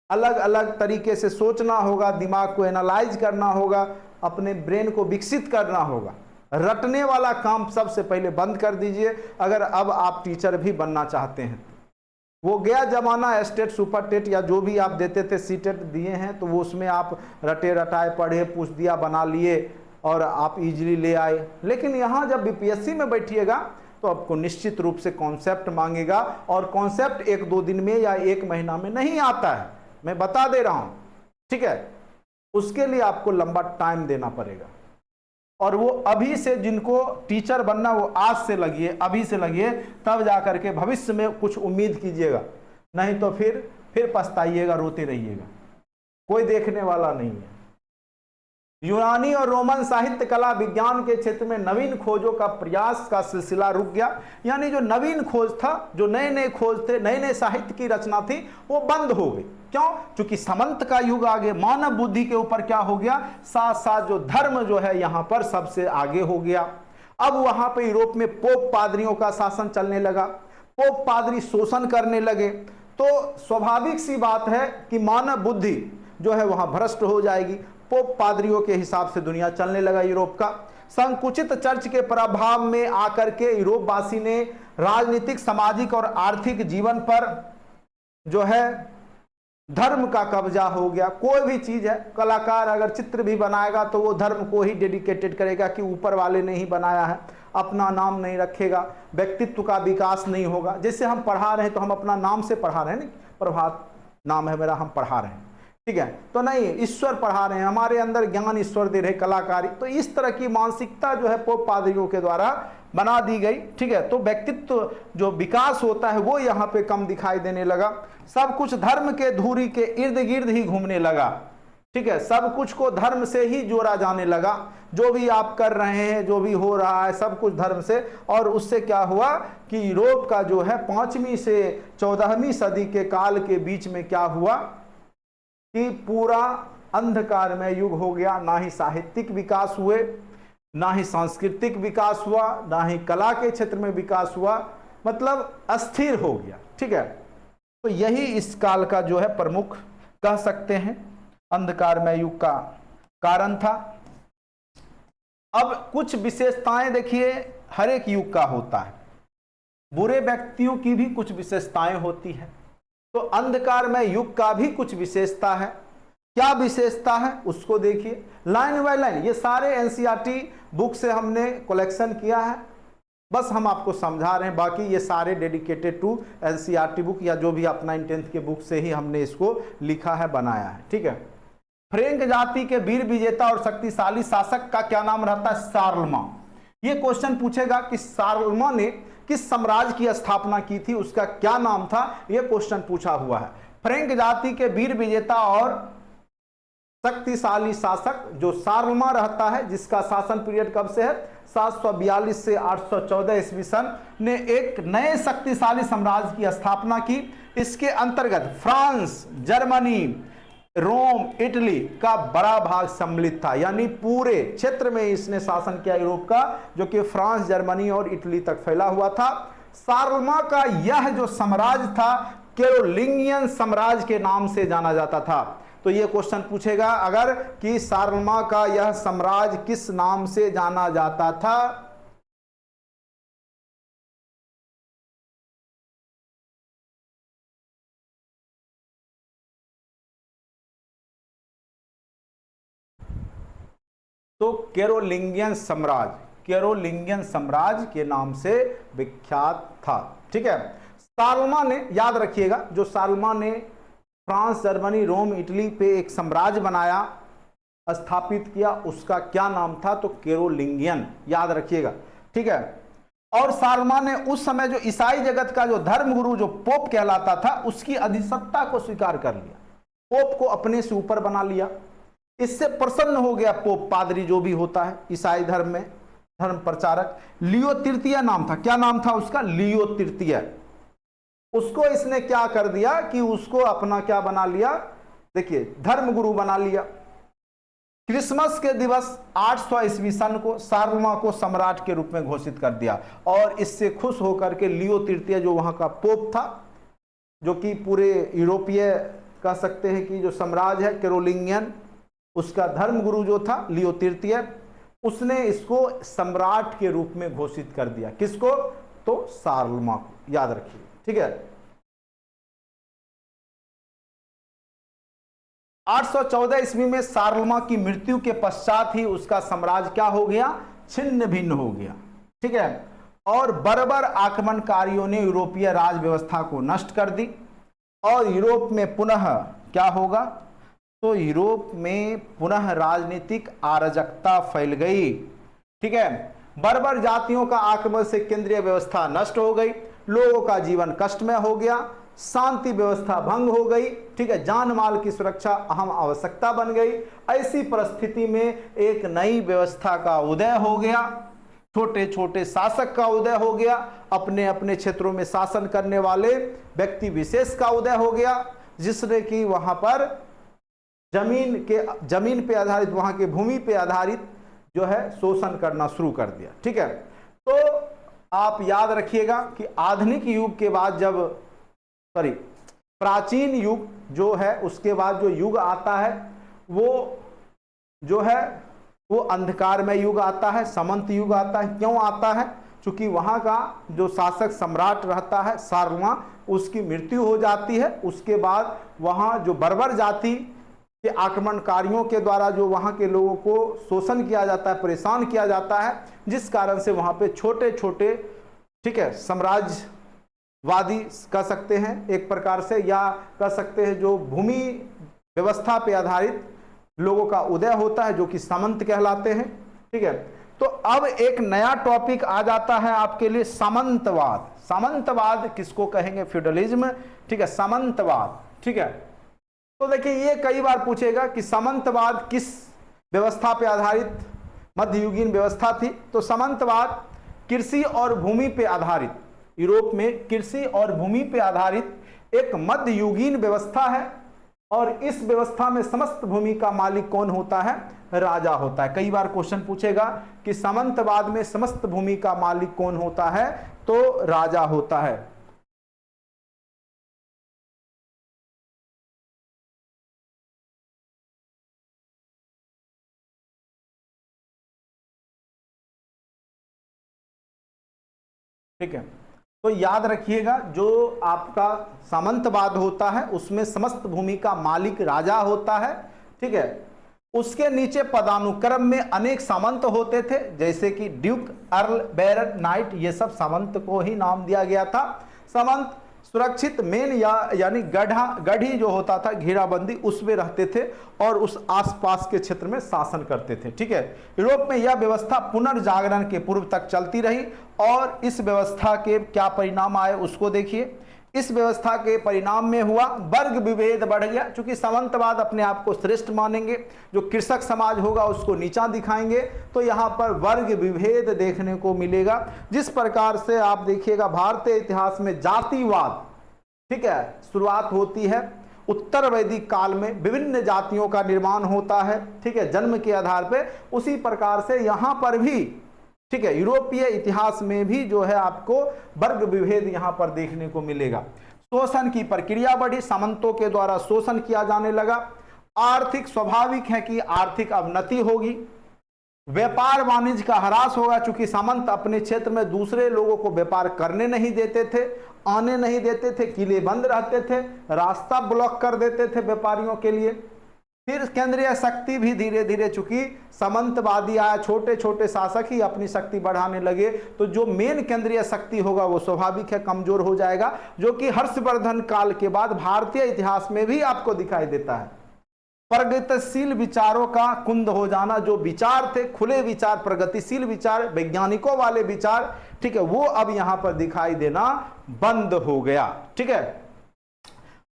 अलग अलग तरीके से सोचना होगा, दिमाग को एनालाइज करना होगा, अपने ब्रेन को विकसित करना होगा। रटने वाला काम सबसे पहले बंद कर दीजिए अगर अब आप टीचर भी बनना चाहते हैं। वो गया जमाना, एस्टेट, सुपर टेट या जो भी आप देते थे, सीटेट दिए हैं, तो वो उसमें आप रटे रटाए पढ़े, पूछ दिया, बना लिए और आप इजीली ले आए। लेकिन यहाँ जब बीपीएससी में बैठिएगा तो आपको निश्चित रूप से कॉन्सेप्ट मांगेगा, और कॉन्सेप्ट 1-2 दिन में या 1 महीना में नहीं आता है, मैं बता दे रहा हूँ। ठीक है, उसके लिए आपको लंबा टाइम देना पड़ेगा। और वो अभी से, जिनको टीचर बनना वो आज से लगिए, अभी से लगिए, तब जा करके भविष्य में कुछ उम्मीद कीजिएगा, नहीं तो फिर पछताइएगा, रोते रहिएगा, कोई देखने वाला नहीं है। यूनानी और रोमन साहित्य कला विज्ञान के क्षेत्र में नवीन खोजों का प्रयास का सिलसिला रुक गया। यानी जो नवीन खोज था, जो नए नए खोज थे, नए नए साहित्य की रचना थी, वो बंद हो गई। क्यों? क्योंकि सामंत का युग आ गया, मानव बुद्धि के ऊपर क्या हो गया, साथ साथ जो धर्म जो है यहाँ पर सबसे आगे हो गया। अब वहां पे यूरोप में पोप पादरियों का शासन चलने लगा, पोप पादरी शोषण करने लगे, तो स्वाभाविक सी बात है कि मानव बुद्धि जो है वहां भ्रष्ट हो जाएगी। पोप पादरियों के हिसाब से दुनिया चलने लगा यूरोप का। संकुचित चर्च के प्रभाव में आकर के यूरोपवासी ने राजनीतिक, सामाजिक और आर्थिक जीवन पर जो है धर्म का कब्जा हो गया। कोई भी चीज है, कलाकार अगर चित्र भी बनाएगा तो वो धर्म को ही डेडिकेटेड करेगा कि ऊपर वाले ने ही बनाया है, अपना नाम नहीं रखेगा, व्यक्तित्व का विकास नहीं होगा। जैसे हम पढ़ा रहे हैं तो हम अपना नाम से पढ़ा रहे हैं, नहीं प्रभात नाम है मेरा, हम पढ़ा रहे हैं, ठीक है, तो नहीं ईश्वर पढ़ा रहे हैं, हमारे अंदर ज्ञान ईश्वर दे रहे, कलाकारी। तो इस तरह की मानसिकता जो है पोप पादरियों के द्वारा बना दी गई, ठीक है। तो व्यक्तित्व जो विकास होता है वो यहाँ पे कम दिखाई देने लगा। सब कुछ धर्म के धुरी के इर्द गिर्द ही घूमने लगा, ठीक है। सब कुछ को धर्म से ही जोड़ा जाने लगा। जो भी आप कर रहे हैं, जो भी हो रहा है, सब कुछ धर्म से। और उससे क्या हुआ कि यूरोप का जो है 5वीं से 14वीं सदी के काल के बीच में क्या हुआ कि पूरा अंधकारमय युग हो गया। ना ही साहित्यिक विकास हुए, ना ही सांस्कृतिक विकास हुआ, ना ही कला के क्षेत्र में विकास हुआ, मतलब अस्थिर हो गया, ठीक है। तो यही इस काल का जो है प्रमुख कह सकते हैं अंधकारमय युग का कारण था। अब कुछ विशेषताएं देखिए हर एक युग का होता है, बुरे व्यक्तियों की भी कुछ विशेषताएं होती है। तो अंधकारमय युग का भी कुछ विशेषता है। क्या विशेषता है उसको देखिए लाइन बाय लाइन। ये सारे एनसीईआरटी बुक से हमने कलेक्शन किया है, बस हम आपको समझा रहे हैं। बाकी ये सारे डेडिकेटेड टू एनसीईआरटी बुक या जो भी आप 9th 10th के बुक से ही हमने इसको लिखा है, बनाया है, ठीक है। फ्रेंक जाति के वीर विजेता और शक्तिशाली शासक का क्या नाम रहता है? शार्लमा। ये क्वेश्चन पूछेगा कि शार्लमा ने किस साम्राज्य की स्थापना की थी, उसका क्या नाम था, यह क्वेश्चन पूछा हुआ है। फ्रेंक जाति के वीर विजेता और शक्तिशाली शासक जो शार्लमा रहता है, जिसका शासन पीरियड कब से है 742 से 814 ईस्वी सन, ने एक नए शक्तिशाली साम्राज्य की स्थापना की। इसके अंतर्गत फ्रांस, जर्मनी, रोम, इटली का बड़ा भाग सम्मिलित था। यानी पूरे क्षेत्र में इसने शासन किया यूरोप का, जो कि फ्रांस, जर्मनी और इटली तक फैला हुआ था। शार्लमा का यह जो साम्राज्य था कैरोलिंगियन साम्राज्य के नाम से जाना जाता था। तो यह क्वेश्चन पूछेगा अगर कि शार्लमा का यह साम्राज्य किस नाम से जाना जाता था। तो कैरोलिंगियन साम्राज्य के नाम से विख्यात था, ठीक है। शार्लमा ने, याद रखिएगा, जो शार्लमा ने फ्रांस, जर्मनी, रोम, इटली पे एक साम्राज्य बनाया, स्थापित किया, उसका क्या नाम था? तो कैरोलिंगियन, याद रखिएगा, ठीक है। और शार्लमा ने उस समय जो ईसाई जगत का जो धर्मगुरु, जो पोप कहलाता था, उसकी अधिसत्ता को स्वीकार कर लिया, पोप को अपने से ऊपर बना लिया। इससे प्रसन्न हो गया पोप पादरी जो भी होता है ईसाई धर्म में, धर्म प्रचारक। लियो तृतीय नाम था, क्या नाम था उसका? लियो तृतीय। उसको इसने क्या कर दिया कि उसको अपना क्या बना लिया? देखिए, धर्मगुरु बना लिया। क्रिसमस के दिवस 800 ईस्वी सन को शार्लमा को सम्राट के रूप में घोषित कर दिया। और इससे खुश होकर के लियो तृतीय, जो वहां का पोप था, जो कि पूरे यूरोपीय कह सकते हैं कि जो साम्राज्य है कैरोलिंगियन, उसका धर्मगुरु जो था लियो तृतीय, उसने इसको सम्राट के रूप में घोषित कर दिया। किसको? तो शार्लमा को, याद रखिए, ठीक है। 814 ईस्वी में शार्लमा की मृत्यु के पश्चात ही उसका साम्राज्य क्या हो गया? छिन्न भिन्न हो गया, ठीक है। और बर्बर आक्रमणकारियों ने यूरोपीय राज व्यवस्था को नष्ट कर दी और यूरोप में पुनः क्या होगा? तो यूरोप में पुनः राजनीतिक अराजकता फैल गई, ठीक है। बर्बर जातियों का आक्रमण से केंद्रीय व्यवस्था नष्ट हो गई, लोगों का जीवन कष्टमय हो गया। शांति व्यवस्था भंग हो गई, ठीक है, जान माल की सुरक्षा अहम आवश्यकता बन गई। ऐसी परिस्थिति में एक नई व्यवस्था का उदय हो गया, छोटे छोटे शासक का उदय हो गया, अपने अपने क्षेत्रों में शासन करने वाले व्यक्ति विशेष का उदय हो गया, जिसने कि वहां पर जमीन पे आधारित, वहां के भूमि पे आधारित जो है शोषण करना शुरू कर दिया। ठीक है, तो आप याद रखिएगा कि आधुनिक युग के बाद जब प्राचीन युग जो है उसके बाद जो युग आता है वो जो है वो अंधकारमय युग आता है, समंत युग आता है। क्यों आता है? क्योंकि वहां का जो शासक सम्राट रहता है सार्वभौम, उसकी मृत्यु हो जाती है। उसके बाद वहां जो बर्बर जाति के आक्रमणकारियों के द्वारा जो वहां के लोगों को शोषण किया जाता है, परेशान किया जाता है, जिस कारण से वहां पे छोटे छोटे, ठीक है, साम्राज्यवादी कह सकते हैं एक प्रकार से, या कह सकते हैं जो भूमि व्यवस्था पे आधारित लोगों का उदय होता है, जो कि सामंत कहलाते हैं। ठीक है, तो अब एक नया टॉपिक आ जाता है आपके लिए, सामंतवाद। सामंतवाद किसको कहेंगे? फ्यूडलिज्म। ठीक है, सामंतवाद। ठीक है, तो देखिए ये कई बार पूछेगा कि सामंतवाद किस व्यवस्था पे आधारित मध्ययुगीन व्यवस्था थी? तो सामंतवाद कृषि और भूमि पे आधारित, यूरोप में कृषि और भूमि पे आधारित एक मध्ययुगीन व्यवस्था है। और इस व्यवस्था में समस्त भूमि का मालिक कौन होता है? राजा होता है। कई बार क्वेश्चन पूछेगा कि सामंतवाद में समस्त भूमि का मालिक कौन होता है? तो राजा होता है। ठीक है, तो याद रखिएगा जो आपका सामंतवाद होता है उसमें समस्त भूमि का मालिक राजा होता है। ठीक है, उसके नीचे पदानुक्रम में अनेक सामंत होते थे, जैसे कि ड्यूक, अर्ल, बैरन, नाइट, ये सब सामंत को ही नाम दिया गया था। सामंत सुरक्षित मेन यानी गढ़ी जो होता था, घेराबंदी, उसमें रहते थे और उस आसपास के क्षेत्र में शासन करते थे। ठीक है, यूरोप में यह व्यवस्था पुनर्जागरण के पूर्व तक चलती रही और इस व्यवस्था के क्या परिणाम आए उसको देखिए। इस व्यवस्था के परिणाम में हुआ वर्ग विभेद बढ़ गया, क्योंकि सामंतवाद अपने आप को श्रेष्ठ मानेंगे, जो कृषक समाज होगा उसको नीचा दिखाएंगे, तो यहाँ पर वर्ग विभेद देखने को मिलेगा। जिस प्रकार से आप देखिएगा भारतीय इतिहास में जातिवाद, ठीक है, शुरुआत होती है उत्तर वैदिक काल में, विभिन्न जातियों का निर्माण होता है, ठीक है, जन्म के आधार पर। उसी प्रकार से यहाँ पर भी, ठीक है, यूरोपीय इतिहास में भी जो है आपको वर्ग विभेद यहां पर देखने को मिलेगा। शोषण की प्रक्रिया बढ़ी, सामंतों के द्वारा शोषण किया जाने लगा। आर्थिक, स्वाभाविक है कि आर्थिक अवनति होगी। व्यापार वाणिज्य का ह्रास होगा, चूंकि सामंत अपने क्षेत्र में दूसरे लोगों को व्यापार करने नहीं देते थे, आने नहीं देते थे, किले बंद रहते थे, रास्ता ब्लॉक कर देते थे व्यापारियों के लिए। फिर केंद्रीय शक्ति भी धीरे धीरे, चूंकि सामंतवादी आया, छोटे छोटे शासक ही अपनी शक्ति बढ़ाने लगे, तो जो मेन केंद्रीय शक्ति होगा वो स्वाभाविक है कमजोर हो जाएगा, जो कि हर्षवर्धन काल के बाद भारतीय इतिहास में भी आपको दिखाई देता है। प्रगतिशील विचारों का कुंद हो जाना, जो विचार थे खुले विचार, प्रगतिशील विचार, वैज्ञानिकों वाले विचार, ठीक है, वो अब यहां पर दिखाई देना बंद हो गया। ठीक है,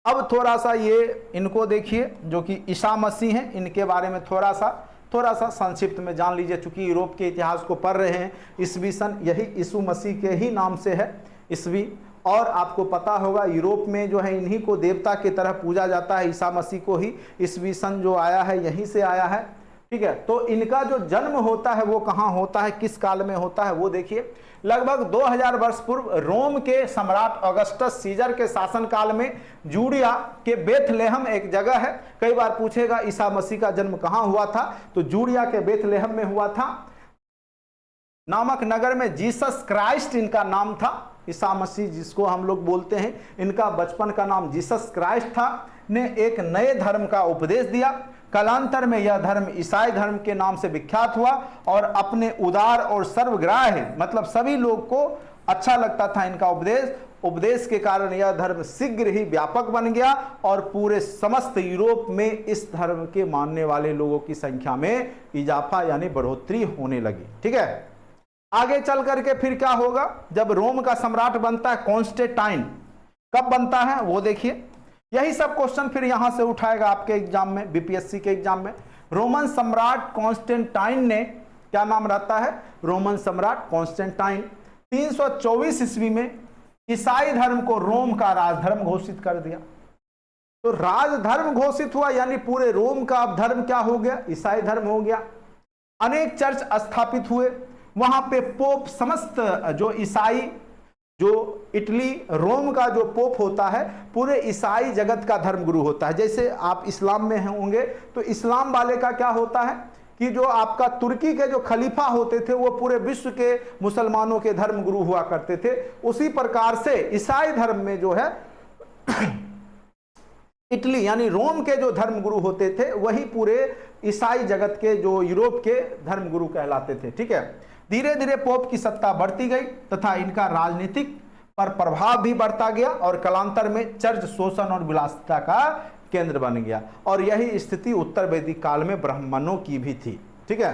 अब थोड़ा सा ये इनको देखिए जो कि ईसा मसीह हैं, इनके बारे में थोड़ा सा संक्षिप्त में जान लीजिए। चूंकि यूरोप के इतिहास को पढ़ रहे हैं, ईसवी सन यही यीशु मसीह के ही नाम से है ईसवी, और आपको पता होगा यूरोप में जो है इन्हीं को देवता की तरह पूजा जाता है, ईसा मसीह को ही ईसवी सन जो आया है यहीं से आया है। ठीक है, तो इनका जो जन्म होता है वो कहाँ होता है, किस काल में होता है वो देखिए। लगभग 2000 वर्ष पूर्व रोम के सम्राट ऑगस्टस सीजर के शासन काल में जूडिया के बेथलेहम एक जगह है। कई बार पूछेगा ईसा मसीह का जन्म कहाँ हुआ था, तो जूडिया के बेथलेहम में हुआ था नामक नगर में। जीसस क्राइस्ट इनका नाम था, ईसा मसीह जिसको हम लोग बोलते हैं, इनका बचपन का नाम जीसस क्राइस्ट था, ने एक नए धर्म का उपदेश दिया। कालांतर में यह धर्म ईसाई धर्म के नाम से विख्यात हुआ और अपने उदार और सर्वग्राह्य, मतलब सभी लोग को अच्छा लगता था इनका उपदेश के कारण यह धर्म शीघ्र ही व्यापक बन गया और पूरे समस्त यूरोप में इस धर्म के मानने वाले लोगों की संख्या में इजाफा यानी बढ़ोतरी होने लगी। ठीक है, आगे चल करके फिर क्या होगा, जब रोम का सम्राट बनता है कॉन्स्टेंटाइन। कब बनता है वो देखिए। यही सब क्वेश्चन फिर यहां से उठाएगा आपके एग्जाम में, बीपीएससी के एग्जाम में। रोमन सम्राट कॉन्स्टेंटाइन ने, क्या नाम रहता है, रोमन सम्राट कॉन्स्टेंटाइन, 324 ईस्वी में ईसाई धर्म को रोम का राजधर्म घोषित कर दिया। तो राजधर्म घोषित हुआ यानी पूरे रोम का अब धर्म क्या हो गया, ईसाई धर्म हो गया। अनेक चर्च स्थापित हुए, वहां पे पोप समस्त जो ईसाई, जो इटली रोम का जो पोप होता है पूरे ईसाई जगत का धर्मगुरु होता है। जैसे आप इस्लाम में होंगे तो इस्लाम वाले का क्या होता है कि जो आपका तुर्की के जो खलीफा होते थे वो पूरे विश्व के मुसलमानों के धर्मगुरु हुआ करते थे। उसी प्रकार से ईसाई धर्म में जो है इटली यानी रोम के जो धर्मगुरु होते थे वही पूरे ईसाई जगत के जो यूरोप के धर्मगुरु कहलाते थे। ठीक है, धीरे धीरे पोप की सत्ता बढ़ती गई तथा इनका राजनीतिक पर प्रभाव भी बढ़ता गया और कालांतर में चर्च शोषण और विलासिता का केंद्र बन गया। और यही स्थिति उत्तर वैदिक काल में ब्राह्मणों की भी थी। ठीक है,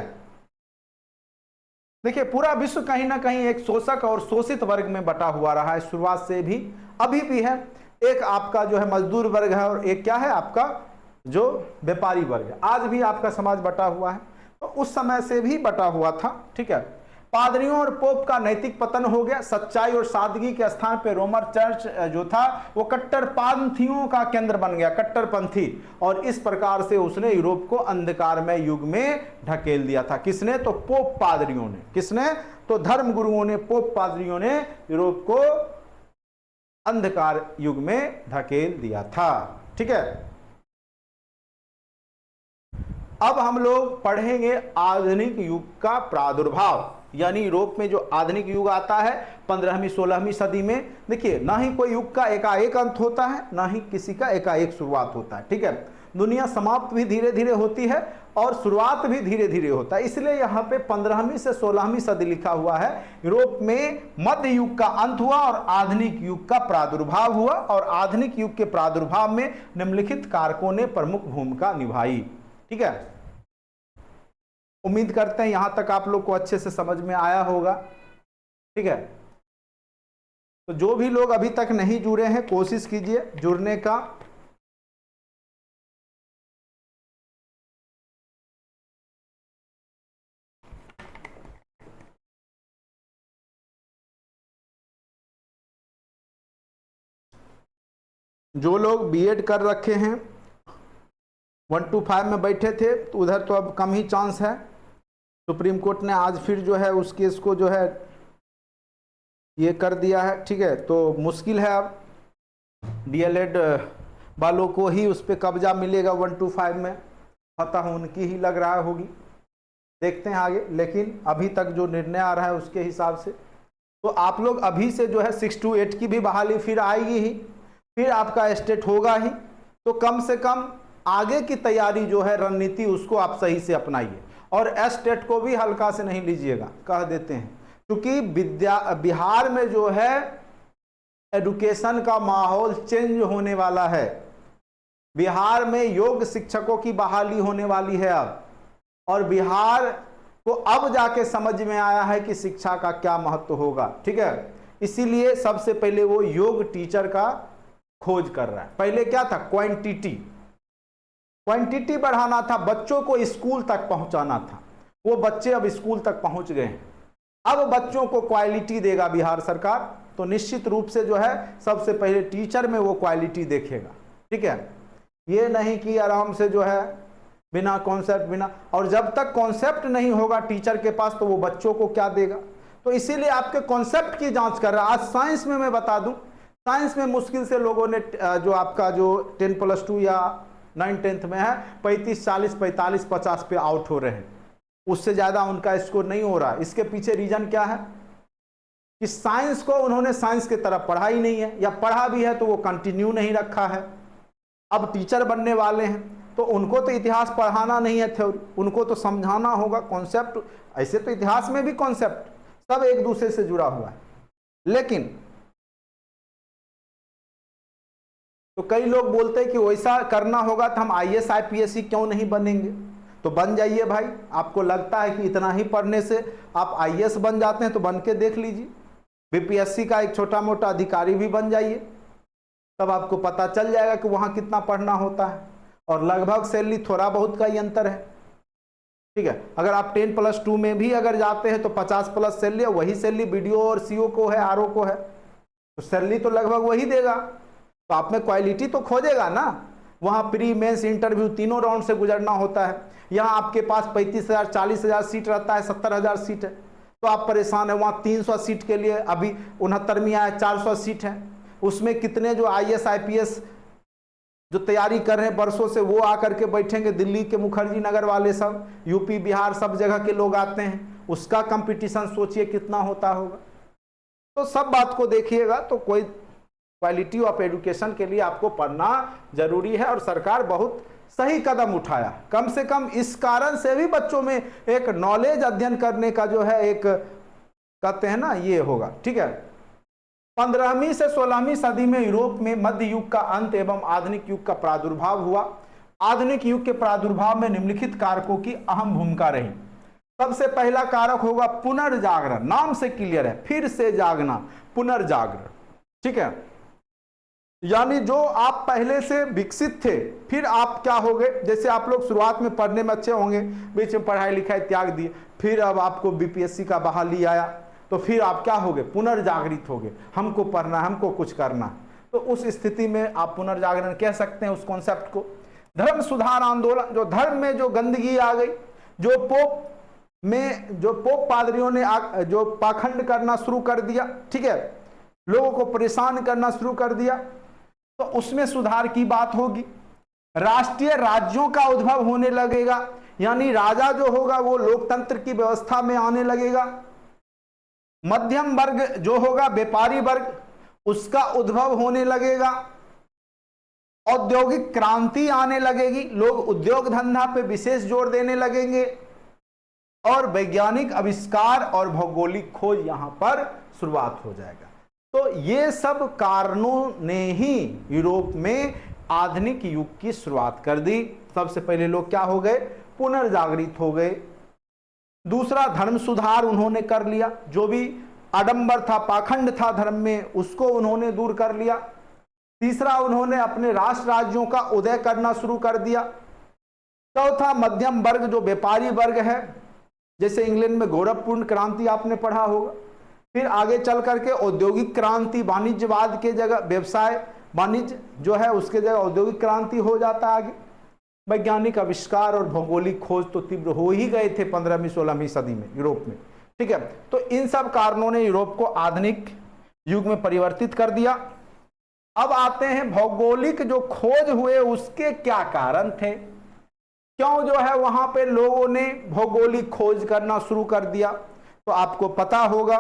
देखिए पूरा विश्व कहीं ना कहीं एक शोषक और शोषित वर्ग में बटा हुआ रहा है, शुरुआत से भी, अभी भी है। एक आपका जो है मजदूर वर्ग है और एक क्या है आपका जो व्यापारी वर्ग है। आज भी आपका समाज बटा हुआ है, तो उस समय से भी बटा हुआ था। ठीक है, पादरियों और पोप का नैतिक पतन हो गया। सच्चाई और सादगी के स्थान पे रोमन चर्च जो था वो कट्टरपंथियों का केंद्र बन गया, कट्टरपंथी। और इस प्रकार से उसने यूरोप को अंधकारमय युग में ढकेल दिया था। किसने, तो पोप पादरियों ने। किसने, तो धर्मगुरुओं ने, पोप पादरियों ने यूरोप को अंधकार युग में ढकेल दिया था। ठीक है, अब हम लोग पढ़ेंगे आधुनिक युग का प्रादुर्भाव, यानी यूरोप में जो आधुनिक युग आता है 15वीं 16वीं सदी में। देखिए ना ही कोई युग का एकाएक अंत होता है, ना ही किसी का एकाएक शुरुआत होता है। ठीक है, दुनिया समाप्त भी धीरे धीरे होती है और शुरुआत भी धीरे धीरे होता है। इसलिए यहाँ पे 15वीं से 16वीं सदी लिखा हुआ है। यूरोप में मध्य युग का अंत हुआ और आधुनिक युग का प्रादुर्भाव हुआ। और आधुनिक युग के प्रादुर्भाव में निम्नलिखित कारकों ने प्रमुख भूमिका निभाई। ठीक है, उम्मीद करते हैं यहां तक आप लोग को अच्छे से समझ में आया होगा। ठीक है, तो जो भी लोग अभी तक नहीं जुड़े हैं कोशिश कीजिए जुड़ने का। जो लोग बीएड कर रखे हैं 1 to 5 में बैठे थे तो उधर तो अब कम ही चांस है। सुप्रीम कोर्ट ने आज फिर जो है उस केस को जो है ये कर दिया है। ठीक है, तो मुश्किल है अब डीएलएड वालों को ही उस पर कब्जा मिलेगा 1 to 5 में, फतह उनकी ही लग रहा होगी। देखते हैं आगे, लेकिन अभी तक जो निर्णय आ रहा है उसके हिसाब से तो आप लोग अभी से जो है 6 to 8 की भी बहाली फिर आएगी ही, फिर आपका स्टेट होगा ही। तो कम से कम आगे की तैयारी जो है रणनीति उसको आप सही से अपनाइए और एस्टेट को भी हल्का से नहीं लीजिएगा, कह देते हैं। क्योंकि बिहार में जो है एडुकेशन का माहौल चेंज होने वाला है। बिहार में योग्य शिक्षकों की बहाली होने वाली है अब, और बिहार को अब जाके समझ में आया है कि शिक्षा का क्या महत्व होगा। ठीक है, इसीलिए सबसे पहले वो योग्य टीचर का खोज कर रहा है। पहले क्या था, क्वांटिटी बढ़ाना था, बच्चों को स्कूल तक पहुंचाना था। वो बच्चे अब स्कूल तक पहुंच गए हैं। अब बच्चों को क्वालिटी देगा बिहार सरकार, तो निश्चित रूप से जो है सबसे पहले टीचर में वो क्वालिटी देखेगा। ठीक है, ये नहीं कि आराम से जो है बिना कॉन्सेप्ट बिना, और जब तक कॉन्सेप्ट नहीं होगा टीचर के पास तो वो बच्चों को क्या देगा। तो इसीलिए आपके कॉन्सेप्ट की जांच कर रहा है। आज साइंस में मैं बता दूं, साइंस में मुश्किल से लोगों ने जो आपका जो 10+2 या 9-10 में है 35, 40, 45, 50 पे आउट हो रहे हैं, उससे ज़्यादा उनका स्कोर नहीं हो रहा। इसके पीछे रीजन क्या है कि साइंस को उन्होंने साइंस की तरफ पढ़ा ही नहीं है, या पढ़ा भी है तो वो कंटिन्यू नहीं रखा है। अब टीचर बनने वाले हैं तो उनको तो इतिहास पढ़ाना नहीं है थ्योरी, उनको तो समझाना होगा कॉन्सेप्ट। ऐसे तो इतिहास में भी कॉन्सेप्ट सब एक दूसरे से जुड़ा हुआ है। लेकिन तो कई लोग बोलते हैं कि वैसा करना होगा तो हम IAS IPS क्यों नहीं बनेंगे। तो बन जाइए भाई, आपको लगता है कि इतना ही पढ़ने से आप IAS बन जाते हैं तो बन के देख लीजिए। BPSC का एक छोटा मोटा अधिकारी भी बन जाइए, तब आपको पता चल जाएगा कि वहां कितना पढ़ना होता है, और लगभग सैलरी थोड़ा बहुत का ही अंतर है। ठीक है, अगर आप 10+2 में भी अगर जाते हैं तो 50+ सैलरी, वही सैलरी बीडीओ और सीओ को है, आरओ को है, तो सैलरी तो लगभग वही देगा। तो आप में क्वालिटी तो खोजेगा ना। वहां प्री मेंस इंटरव्यू तीनों राउंड से गुजरना होता है। यहाँ आपके पास 35,000 40,000 सीट रहता है, 70,000 सीट है, तो आप परेशान है। वहाँ 300 सीट के लिए अभी 69 में आया, 400 सीट है। उसमें कितने जो IAS IPS जो तैयारी कर रहे हैं बरसों से, वो आकर के बैठेंगे। दिल्ली के मुखर्जी नगर वाले सब, यूपी बिहार सब जगह के लोग आते हैं, उसका कंपटीशन सोचिए कितना होता होगा। तो सब बात को देखिएगा, तो कोई क्वालिटी ऑफ एजुकेशन के लिए आपको पढ़ना जरूरी है, और सरकार बहुत सही कदम उठाया। कम से कम इस कारण से भी बच्चों में एक नॉलेज अध्ययन करने का जो है एक कहते हैं ना ये होगा। ठीक है, 15वीं से 16वीं सदी में यूरोप में मध्य युग का अंत एवं आधुनिक युग का प्रादुर्भाव हुआ। आधुनिक युग के प्रादुर्भाव में निम्नलिखित कारकों की अहम भूमिका रही। सबसे पहला कारक होगा पुनर्जागरण। नाम से क्लियर है, फिर से जागना, पुनर्जागरण। ठीक है, यानी जो आप पहले से विकसित थे, फिर आप क्या हो गए, जैसे आप लोग शुरुआत में पढ़ने में अच्छे होंगे, बीच में पढ़ाई लिखाई त्याग दिए, फिर अब आपको बीपीएससी का बहाली आया, तो फिर आप क्या हो गए, पुनर्जागृत हो गए, हमको पढ़ना है, हमको कुछ करना है। तो उस स्थिति में आप पुनर्जागरण कह सकते हैं उस कॉन्सेप्ट को। धर्म सुधार आंदोलन, जो धर्म में जो गंदगी आ गई, जो पोप पादरियों ने जो पाखंड करना शुरू कर दिया, ठीक है, लोगों को परेशान करना शुरू कर दिया, तो उसमें सुधार की बात होगी। राष्ट्रीय राज्यों का उद्भव होने लगेगा, यानी राजा जो होगा वो लोकतंत्र की व्यवस्था में आने लगेगा। मध्यम वर्ग जो होगा, व्यापारी वर्ग, उसका उद्भव होने लगेगा। औद्योगिक क्रांति आने लगेगी, लोग उद्योग धंधा पे विशेष जोर देने लगेंगे, और वैज्ञानिक आविष्कार और भौगोलिक खोज यहां पर शुरुआत हो जाएगा। तो ये सब कारणों ने ही यूरोप में आधुनिक युग की शुरुआत कर दी। सबसे पहले लोग क्या हो गए, पुनर्जागृत हो गए। दूसरा, धर्म सुधार उन्होंने कर लिया, जो भी आडंबर था, पाखंड था धर्म में, उसको उन्होंने दूर कर लिया। तीसरा, उन्होंने अपने राष्ट्र राज्यों का उदय करना शुरू कर दिया। चौथा, मध्यम वर्ग जो व्यापारी वर्ग है, जैसे इंग्लैंड में गोरखपुर क्रांति आपने पढ़ा होगा। फिर आगे चल करके औद्योगिक क्रांति, वाणिज्यवाद के जगह व्यवसाय वाणिज्य जो है उसके जगह औद्योगिक क्रांति हो जाता है। आगे वैज्ञानिक आविष्कार और भौगोलिक खोज तो तीव्र हो ही गए थे 15वीं 16वीं सदी में यूरोप में। ठीक है, तो इन सब कारणों ने यूरोप को आधुनिक युग में परिवर्तित कर दिया। अब आते हैं भौगोलिक जो खोज हुए उसके क्या कारण थे, क्यों जो है वहां पे लोगों ने भौगोलिक खोज करना शुरू कर दिया। तो आपको पता होगा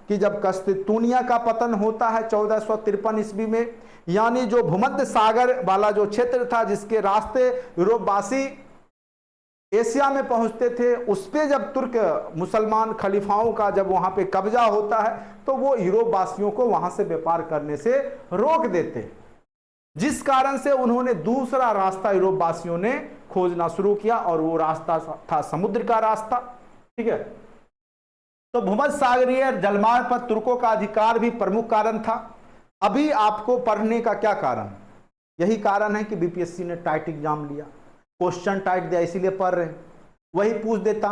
कि जब कस्तूनिया का पतन होता है 1453 ईस्वी में, यानी जो भूमध्य सागर वाला जो क्षेत्र था जिसके रास्ते यूरोपवासी एशिया में पहुंचते थे, उस पे जब तुर्क मुसलमान खलीफाओं का जब वहां पे कब्जा होता है तो वो यूरोप वासियों को वहां से व्यापार करने से रोक देते, जिस कारण से उन्होंने दूसरा रास्ता यूरोप वासियों ने खोजना शुरू किया, और वो रास्ता था समुद्र का रास्ता। ठीक है, तो भूमध्य सागरीय जलमार्ग पर तुर्कों का अधिकार भी प्रमुख कारण था। अभी आपको पढ़ने का क्या कारण, यही कारण है कि बीपीएससी ने टाइट एग्जाम लिया, क्वेश्चन टाइट दिया, इसीलिए पढ़ रहे हैं। वही पूछ देता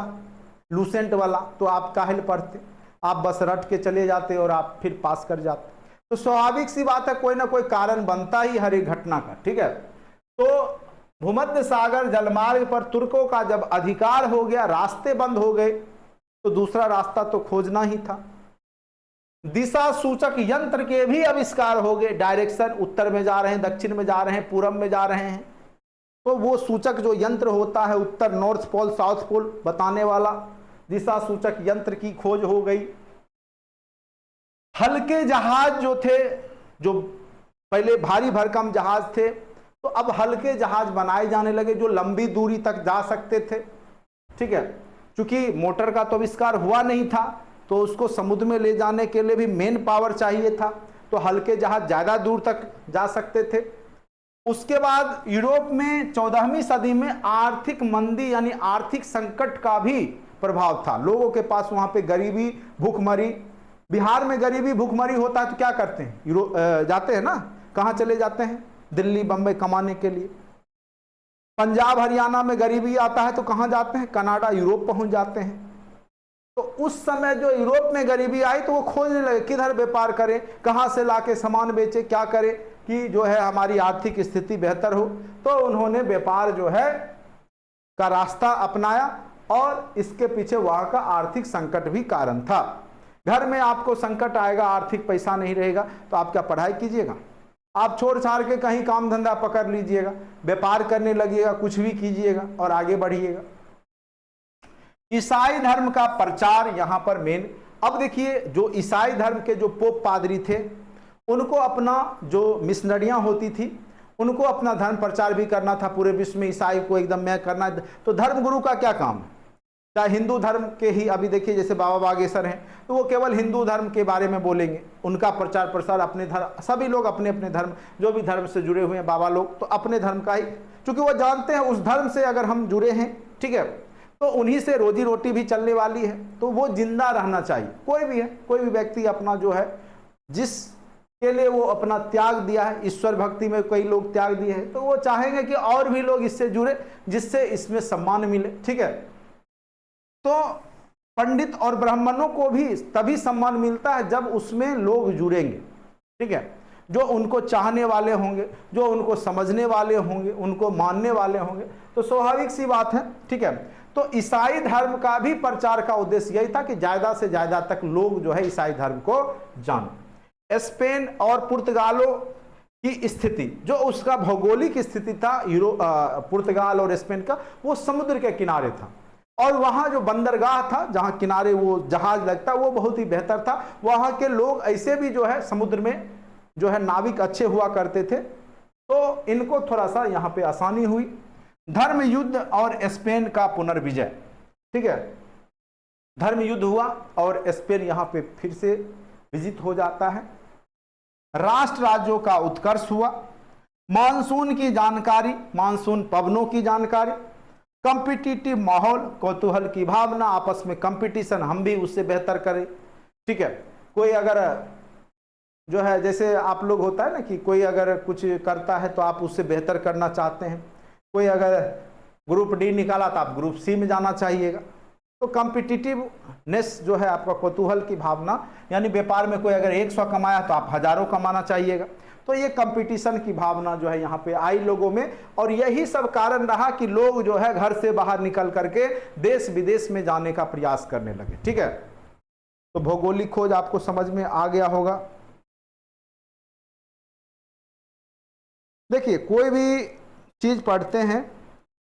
लूसेंट वाला तो आप काहे पढ़ते, आप बस रट के चले जाते और आप फिर पास कर जाते। तो स्वाभाविक सी बात है, कोई ना कोई कारण बनता ही हर एक घटना का। ठीक है, तो भूमध्य सागर जलमार्ग पर तुर्कों का जब अधिकार हो गया, रास्ते बंद हो गए, तो दूसरा रास्ता तो खोजना ही था। दिशा सूचक यंत्र के भी आविष्कार हो गए, डायरेक्शन उत्तर में जा रहे हैं, दक्षिण में जा रहे हैं, पूरब में जा रहे हैं, तो वो सूचक जो यंत्र होता है उत्तर, नॉर्थ पोल, साउथ पोल बताने वाला दिशा सूचक यंत्र की खोज हो गई। हल्के जहाज जो थे, जो पहले भारी भरकम जहाज थे, तो अब हल्के जहाज बनाए जाने लगे जो लंबी दूरी तक जा सकते थे। ठीक है, क्योंकि मोटर का तो आविष्कार हुआ नहीं था, तो उसको समुद्र में ले जाने के लिए भी मेन पावर चाहिए था, तो हल्के जहाज ज्यादा दूर तक जा सकते थे। उसके बाद यूरोप में 14वीं सदी में आर्थिक मंदी यानी आर्थिक संकट का भी प्रभाव था। लोगों के पास वहां पे गरीबी, भूखमरी, बिहार में गरीबी भूखमरी होता है तो क्या करते हैं, जाते हैं ना कहाँ चले जाते हैं? दिल्ली बम्बई कमाने के लिए। पंजाब हरियाणा में गरीबी आता है तो कहाँ जाते हैं? कनाडा यूरोप पहुंच जाते हैं। तो उस समय जो यूरोप में गरीबी आई तो वो खोजने लगे किधर व्यापार करें, कहाँ से लाके सामान बेचे, क्या करें कि जो है हमारी आर्थिक स्थिति बेहतर हो। तो उन्होंने व्यापार जो है का रास्ता अपनाया और इसके पीछे वहाँ का आर्थिक संकट भी कारण था। घर में आपको संकट आएगा, आर्थिक पैसा नहीं रहेगा तो आप क्या पढ़ाई कीजिएगा? आप छोड़ छाड़ के कहीं काम धंधा पकड़ लीजिएगा, व्यापार करने लगिएगा, कुछ भी कीजिएगा और आगे बढ़िएगा। ईसाई धर्म का प्रचार यहाँ पर मेन। अब देखिए जो ईसाई धर्म के जो पोप पादरी थे उनको अपना जो मिशनरियाँ होती थी उनको अपना धर्म प्रचार भी करना था, पूरे विश्व में ईसाई को एकदम मैं करना। तो धर्म गुरु का क्या काम है? चाहे हिंदू धर्म के ही, अभी देखिए जैसे बाबा बागेश्वर हैं तो वो केवल हिंदू धर्म के बारे में बोलेंगे, उनका प्रचार प्रसार अपने धर्म, सभी लोग अपने अपने धर्म, जो भी धर्म से जुड़े हुए हैं बाबा लोग तो अपने धर्म का ही, क्योंकि वो जानते हैं उस धर्म से अगर हम जुड़े हैं, ठीक है, तो उन्हीं से रोजी रोटी भी चलने वाली है, तो वो जिंदा रहना चाहिए। कोई भी है, कोई भी व्यक्ति अपना जो है जिसके लिए वो अपना त्याग दिया है, ईश्वर भक्ति में कई लोग त्याग दिए हैं, तो वो चाहेंगे कि और भी लोग इससे जुड़े जिससे इसमें सम्मान मिले, ठीक है। तो पंडित और ब्राह्मणों को भी तभी सम्मान मिलता है जब उसमें लोग जुड़ेंगे, ठीक है, जो उनको चाहने वाले होंगे, जो उनको समझने वाले होंगे, उनको मानने वाले होंगे, तो स्वाभाविक सी बात है, ठीक है। तो ईसाई धर्म का भी प्रचार का उद्देश्य यही था कि ज्यादा से ज्यादा तक लोग जो है ईसाई धर्म को जाने। स्पेन और पुर्तगालों की स्थिति, जो उसका भौगोलिक स्थिति था पुर्तगाल और स्पेन का, वो समुद्र के किनारे था और वहाँ जो बंदरगाह था जहाँ किनारे वो जहाज लगता वो बहुत ही बेहतर था। वहाँ के लोग ऐसे भी जो है समुद्र में जो है नाविक अच्छे हुआ करते थे, तो इनको थोड़ा सा यहाँ पे आसानी हुई। धर्म युद्ध और स्पेन का पुनर्विजय, ठीक है, धर्म युद्ध हुआ और स्पेन यहाँ पे फिर से विजित हो जाता है। राष्ट्र राज्यों का उत्कर्ष हुआ। मानसून की जानकारी, मानसून पवनों की जानकारी, कॉम्पिटिटिव माहौल, कौतूहल की भावना, आपस में कंपटीशन, हम भी उससे बेहतर करें, ठीक है। कोई अगर जो है जैसे आप लोग होता है ना कि कोई अगर कुछ करता है तो आप उससे बेहतर करना चाहते हैं, कोई अगर ग्रुप डी निकाला तो आप ग्रुप सी में जाना चाहिएगा। तो कॉम्पिटिटिवनेस जो है आपका कौतूहल की भावना, यानी व्यापार में कोई अगर 100 कमाया तो आप हजारों कमाना चाहिएगा। तो ये कंपटीशन की भावना जो है यहाँ पे आई लोगों में, और यही सब कारण रहा कि लोग जो है घर से बाहर निकल करके देश विदेश में जाने का प्रयास करने लगे, ठीक है। तो भौगोलिक खोज आपको समझ में आ गया होगा। देखिए कोई भी चीज पढ़ते हैं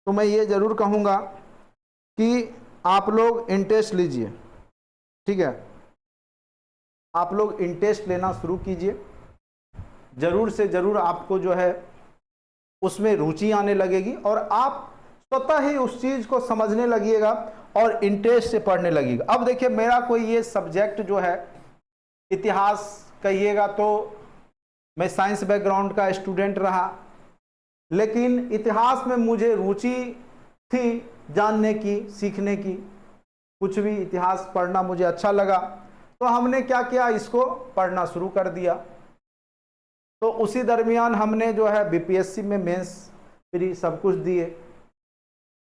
तो मैं ये जरूर कहूँगा कि आप लोग इंटरेस्ट लीजिए, ठीक है, आप लोग इंटरेस्ट लेना शुरू कीजिए, जरूर से जरूर आपको जो है उसमें रुचि आने लगेगी और आप स्वतः ही उस चीज को समझने लगिएगा और इंटरेस्ट से पढ़ने लगेगा। अब देखिए मेरा कोई ये सब्जेक्ट जो है इतिहास कहिएगा तो मैं साइंस बैकग्राउंड का स्टूडेंट रहा, लेकिन इतिहास में मुझे रुचि थी जानने की, सीखने की, कुछ भी इतिहास पढ़ना मुझे अच्छा लगा, तो हमने क्या किया, इसको पढ़ना शुरू कर दिया। तो उसी दरमियान हमने जो है बीपीएससी में मेंस प्री सब कुछ दिए।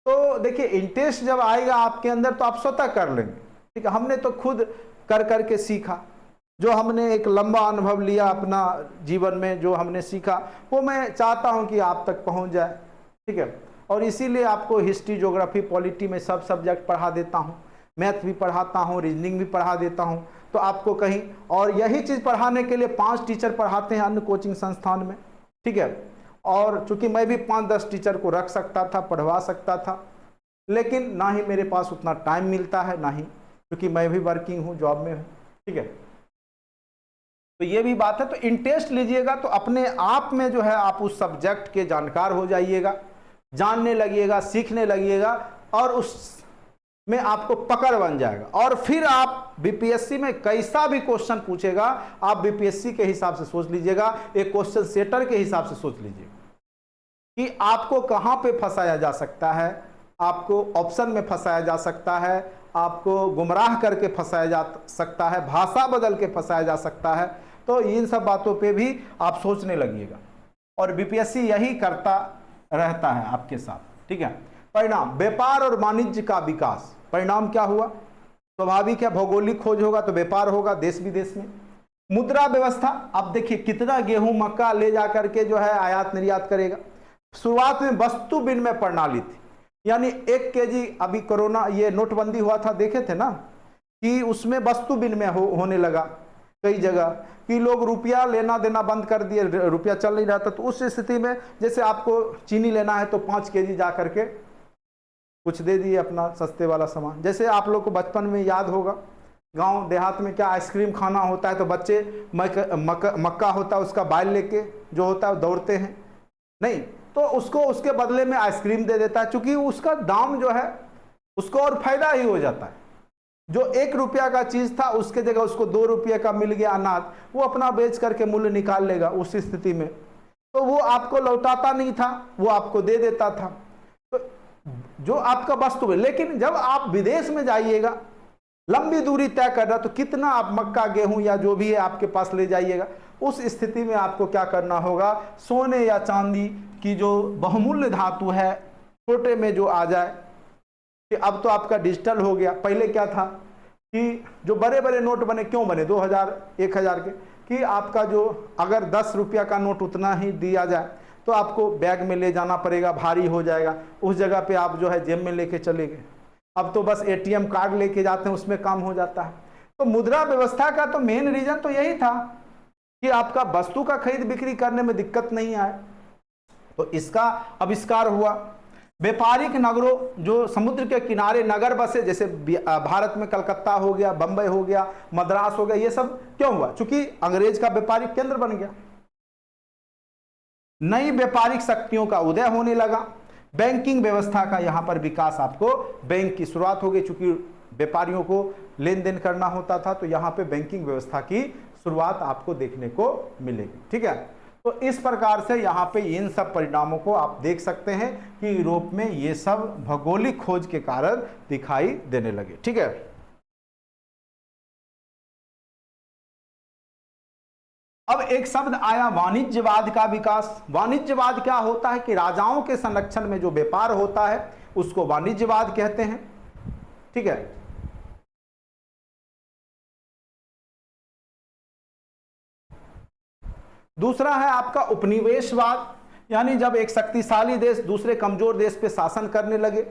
तो देखिए इंटरेस्ट जब आएगा आपके अंदर तो आप स्वतः कर लेंगे, ठीक है। हमने तो खुद कर करके सीखा, जो हमने एक लंबा अनुभव लिया अपना जीवन में, जो हमने सीखा वो मैं चाहता हूं कि आप तक पहुंच जाए, ठीक है। और इसीलिए आपको हिस्ट्री, ज्योग्राफी, पॉलिटी में सब सब्जेक्ट पढ़ा देता हूं, मैथ भी पढ़ाता हूं, रीजनिंग भी पढ़ा देता हूं, तो आपको कहीं, और यही चीज़ पढ़ाने के लिए 5 टीचर पढ़ाते हैं अन्य कोचिंग संस्थान में, ठीक है। और चूंकि मैं भी 5-10 टीचर को रख सकता था, पढ़वा सकता था, लेकिन ना ही मेरे पास उतना टाइम मिलता है, ना ही, क्योंकि मैं भी वर्किंग हूँ, जॉब में हूँ, ठीक है। तो ये भी बात है। तो इंटरेस्ट लीजिएगा तो अपने आप में जो है आप उस सब्जेक्ट के जानकार हो जाइएगा, जानने लगिएगा, सीखने लगिएगा और उस में आपको पकड़ बन जाएगा। और फिर आप बीपीएससी में कैसा भी क्वेश्चन पूछेगा आप बीपीएससी के हिसाब से सोच लीजिएगा, एक क्वेश्चन सेटर के हिसाब से सोच लीजिए कि आपको कहां पे फंसाया जा सकता है, आपको ऑप्शन में फंसाया जा सकता है, आपको गुमराह करके फंसाया जा सकता है, भाषा बदल के फंसाया जा सकता है, तो इन सब बातों पे भी आप सोचने लगिएगा, और बीपीएससी यही करता रहता है आपके साथ, ठीक है। परिणाम, व्यापार और वाणिज्य का विकास। परिणाम क्या हुआ? स्वाभाविक है, भौगोलिक खोज होगा तो व्यापार होगा देश विदेश में। मुद्रा व्यवस्था, अब देखिए कितना गेहूं मक्का ले जा करके जो है आयात निर्यात करेगा। शुरुआत में वस्तु विनिमय प्रणाली थी, यानी 1 केजी, अभी कोरोना ये नोटबंदी हुआ था, देखे थे ना कि उसमें वस्तु विनिमय होने लगा कई जगह, कि लोग रुपया लेना देना बंद कर दिए, रुपया चल नहीं रहा था। तो उस स्थिति में जैसे आपको चीनी लेना है तो 5 केजी जा करके कुछ दे दिए अपना सस्ते वाला सामान। जैसे आप लोग को बचपन में याद होगा, गांव देहात में क्या आइसक्रीम खाना होता है तो बच्चे मक्का होता है उसका बाइल लेके जो होता है दौड़ते हैं, नहीं तो उसको उसके बदले में आइसक्रीम दे देता है, क्योंकि उसका दाम जो है उसको और फायदा ही हो जाता है। जो 1 रुपया का चीज था उसके जगह उसको 2 रुपये का मिल गया अनाज, वो अपना बेच करके मूल्य निकाल लेगा उस स्थिति में, तो वो आपको लौटाता नहीं था, वो आपको दे देता था। तो जो आपका वस्तु है, लेकिन जब आप विदेश में जाइएगा, लंबी दूरी तय करना, तो कितना आप मक्का गेहूं या जो भी है आपके पास ले जाइएगा, उस स्थिति में आपको क्या करना होगा, सोने या चांदी की जो बहुमूल्य धातु है छोटे में जो आ जाए, कि अब तो आपका डिजिटल हो गया। पहले क्या था कि जो बड़े बड़े नोट बने, क्यों बने 2000 1000 के, कि आपका जो अगर 10 रुपया का नोट उतना ही दिया जाए तो आपको बैग में ले जाना पड़ेगा, भारी हो जाएगा, उस जगह पे आप जो है जेब में लेके चले गए। अब तो बस एटीएम कार्ड लेके जाते हैं, उसमें काम हो जाता है। तो मुद्रा व्यवस्था का तो मेन रीजन तो यही था कि आपका वस्तु का खरीद बिक्री करने में दिक्कत नहीं आए, तो इसका आविष्कार हुआ। व्यापारिक नगरों, जो समुद्र के किनारे नगर बसे, जैसे भारत में कलकत्ता हो गया, बंबई हो गया, मद्रास हो गया, ये सब क्यों हुआ? क्योंकि अंग्रेज का व्यापारिक केंद्र बन गया, नई व्यापारिक शक्तियों का उदय होने लगा। बैंकिंग व्यवस्था का यहां पर विकास, आपको बैंक की शुरुआत हो गई, चूंकि व्यापारियों को लेन देन करना होता था, तो यहां पे बैंकिंग व्यवस्था की शुरुआत आपको देखने को मिलेगी, ठीक है। तो इस प्रकार से यहाँ पे इन सब परिणामों को आप देख सकते हैं कि यूरोप में ये सब भौगोलिक खोज के कारण दिखाई देने लगे, ठीक है। अब एक शब्द आया वाणिज्यवाद का विकास। वाणिज्यवाद क्या होता है कि राजाओं के संरक्षण में जो व्यापार होता है उसको वाणिज्यवाद कहते हैं, ठीक है। दूसरा है आपका उपनिवेशवाद, यानी जब एक शक्तिशाली देश दूसरे कमजोर देश पे शासन करने लगे।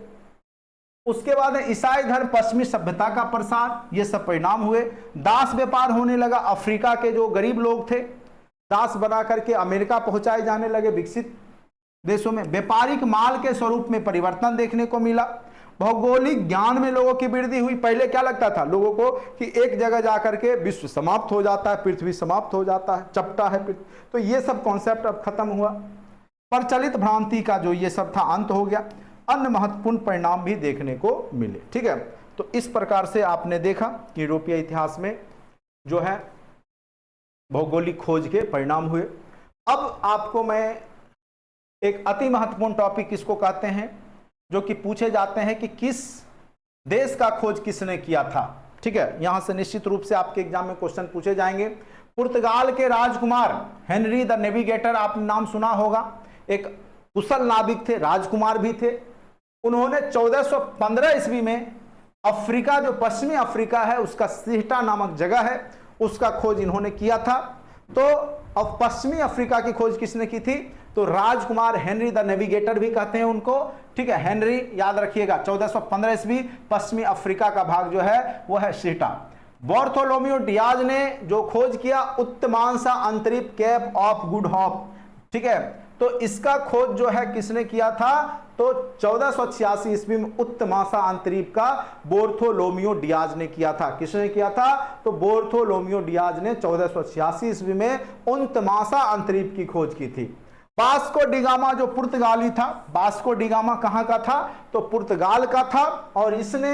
उसके बाद ईसाई धर्म, पश्चिमी सभ्यता का प्रसार, ये सब परिणाम हुए। दास व्यापार होने लगा, अफ्रीका के जो गरीब लोग थे दास बना करके अमेरिका पहुंचाए जाने लगे विकसित देशों में। व्यापारिक माल के स्वरूप में परिवर्तन देखने को मिला। भौगोलिक ज्ञान में लोगों की वृद्धि हुई। पहले क्या लगता था लोगों को कि एक जगह जाकर के विश्व समाप्त हो जाता है, पृथ्वी समाप्त हो जाता है, चपटा है पृथ्वी, तो ये सब कॉन्सेप्ट अब खत्म हुआ। प्रचलित भ्रांति का जो ये सब था अंत हो गया। अन्य महत्वपूर्ण परिणाम भी देखने को मिले, ठीक है। तो इस प्रकार से आपने देखा कि यूरोपीय इतिहास में जो है भौगोलिक खोज के परिणाम हुए। अब आपको मैं एक अति महत्वपूर्ण टॉपिक इसको कहते हैं, जो कि पूछे जाते हैं कि किस देश का खोज किसने किया था, ठीक है। यहां से निश्चित रूप से आपके एग्जाम में क्वेश्चन पूछे जाएंगे। पुर्तगाल के राजकुमार हेनरी द नेविगेटर, आपने नाम सुना होगा, एक कुशल नाविक थे, राजकुमार भी थे। उन्होंने 1415 ईस्वी में अफ्रीका, जो पश्चिमी अफ्रीका है उसका सिहटा नामक जगह है, उसका खोज इन्होंने किया था। तो अब पश्चिमी अफ्रीका की खोज किसने की थी? तो राजकुमार हेनरी द नेविगेटर भी कहते हैं उनको, ठीक है। हेनरी याद रखिएगा, 1415 ईस्वी, पश्चिमी अफ्रीका का भाग जो है वो है सिहटा। बार्थोलोम्यू डियाज ने जो खोज किया उत्तमांशा अंतरिप केप ऑफ गुड होप, ठीक है। तो इसका खोज जो है किसने किया था? तो 1486 ईस्वी में उत्तमांशा अंतरीप का बार्थोलोम्यू डियाज ने किया था। किसने किया था? तो बार्थोलोम्यू डियाज ने 1486 ईस्वी में उत्तमांशा अंतरीप की खोज की थी। वास्को डी गामा जो पुर्तगाली था, वास्को डी गामा कहां का था? तो पुर्तगाल का था, और इसने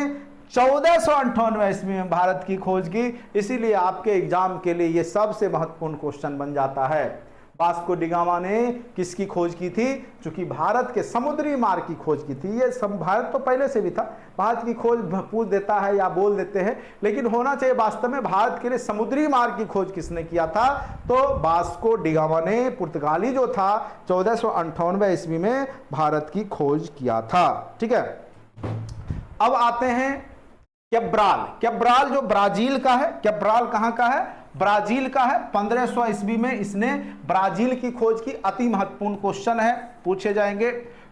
1498 ईस्वी में भारत की खोज की। इसीलिए आपके एग्जाम के लिए यह सबसे महत्वपूर्ण क्वेश्चन बन जाता है। वास्को डी गामा ने किसकी खोज की थी? चूंकि भारत के समुद्री मार्ग की खोज की थी। ये भारत तो पहले से भी था, भारत की खोज पूछ देता है या बोल देते हैं, लेकिन होना चाहिए वास्तव में भारत के लिए समुद्री मार्ग की खोज किसने किया था? तो वास्को डी गामा ने, पुर्तगाली जो था, 1498 ईस्वी में भारत की खोज किया था। ठीक है, अब आते हैं कैब्राल। कैब्राल जो ब्राजील का है, कैब्राल कहां का है? ब्राजील का है। 1500 ईस्वी में इसने ब्राजील की खोज की। अति महत्वपूर्ण क्वेश्चन है, पूछे जाएंगे।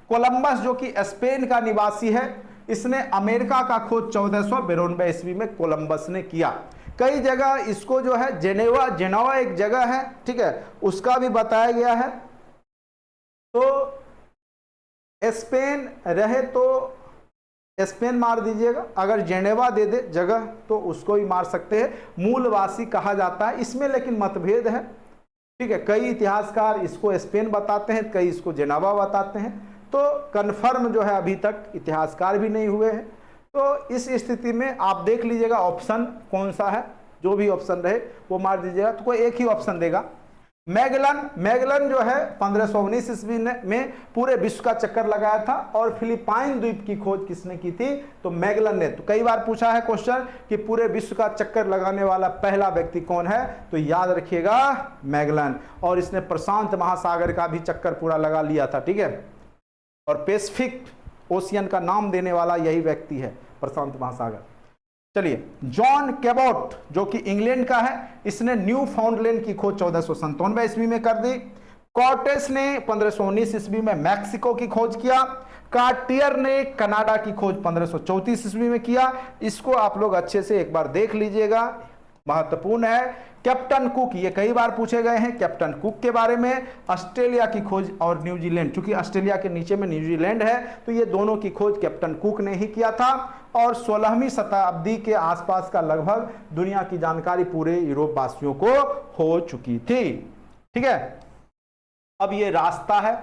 कोलंबस जो कि स्पेन का निवासी है, इसने अमेरिका का खोज 1492 ईस्वी में कोलंबस ने किया। कई जगह इसको जो है जेनेवा एक जगह है, ठीक है, उसका भी बताया गया है। तो स्पेन रहे तो स्पेन मार दीजिएगा, अगर जेनेवा दे दे जगह तो उसको भी मार सकते हैं। मूलवासी कहा जाता है इसमें, लेकिन मतभेद है। ठीक है, कई इतिहासकार इसको स्पेन बताते हैं, कई इसको जेनेवा बताते हैं। तो कन्फर्म जो है अभी तक इतिहासकार भी नहीं हुए हैं। तो इस स्थिति में आप देख लीजिएगा ऑप्शन कौन सा है, जो भी ऑप्शन रहे वो मार दीजिएगा, तो कोई एक ही ऑप्शन देगा। मैगलन जो है 1519 ईस्वी में पूरे विश्व का चक्कर लगाया था। और फिलिपाइन द्वीप की खोज किसने की थी? तो मैगलन ने। तो कई बार पूछा है क्वेश्चन कि पूरे विश्व का चक्कर लगाने वाला पहला व्यक्ति कौन है, तो याद रखिएगा मैगलन। और इसने प्रशांत महासागर का भी चक्कर पूरा लगा लिया था। ठीक है, और पैसिफिक ओशियन का नाम देने वाला यही व्यक्ति है, प्रशांत महासागर। चलिए, जॉन कैबोट जो कि इंग्लैंड का है, इसने न्यू फाउंडलैंड की खोज 1497 ईस्वी में कर दी। कॉर्टेस ने 1519 ईस्वी में मैक्सिको की खोज किया। कार्टियर ने कनाडा की खोज 1534 ईस्वी में किया। इसको आप लोग अच्छे से एक बार देख लीजिएगा, महत्वपूर्ण है। कैप्टन कुक, ये कई बार पूछे गए हैं कैप्टन कुक के बारे में। ऑस्ट्रेलिया की खोज और न्यूजीलैंड, क्योंकि ऑस्ट्रेलिया के नीचे में न्यूजीलैंड है, तो ये दोनों की खोज कैप्टन कुक ने ही किया था। और 16वीं शताब्दी के आसपास का लगभग दुनिया की जानकारी पूरे यूरोप वासियों को हो चुकी थी। ठीक है, अब ये रास्ता है,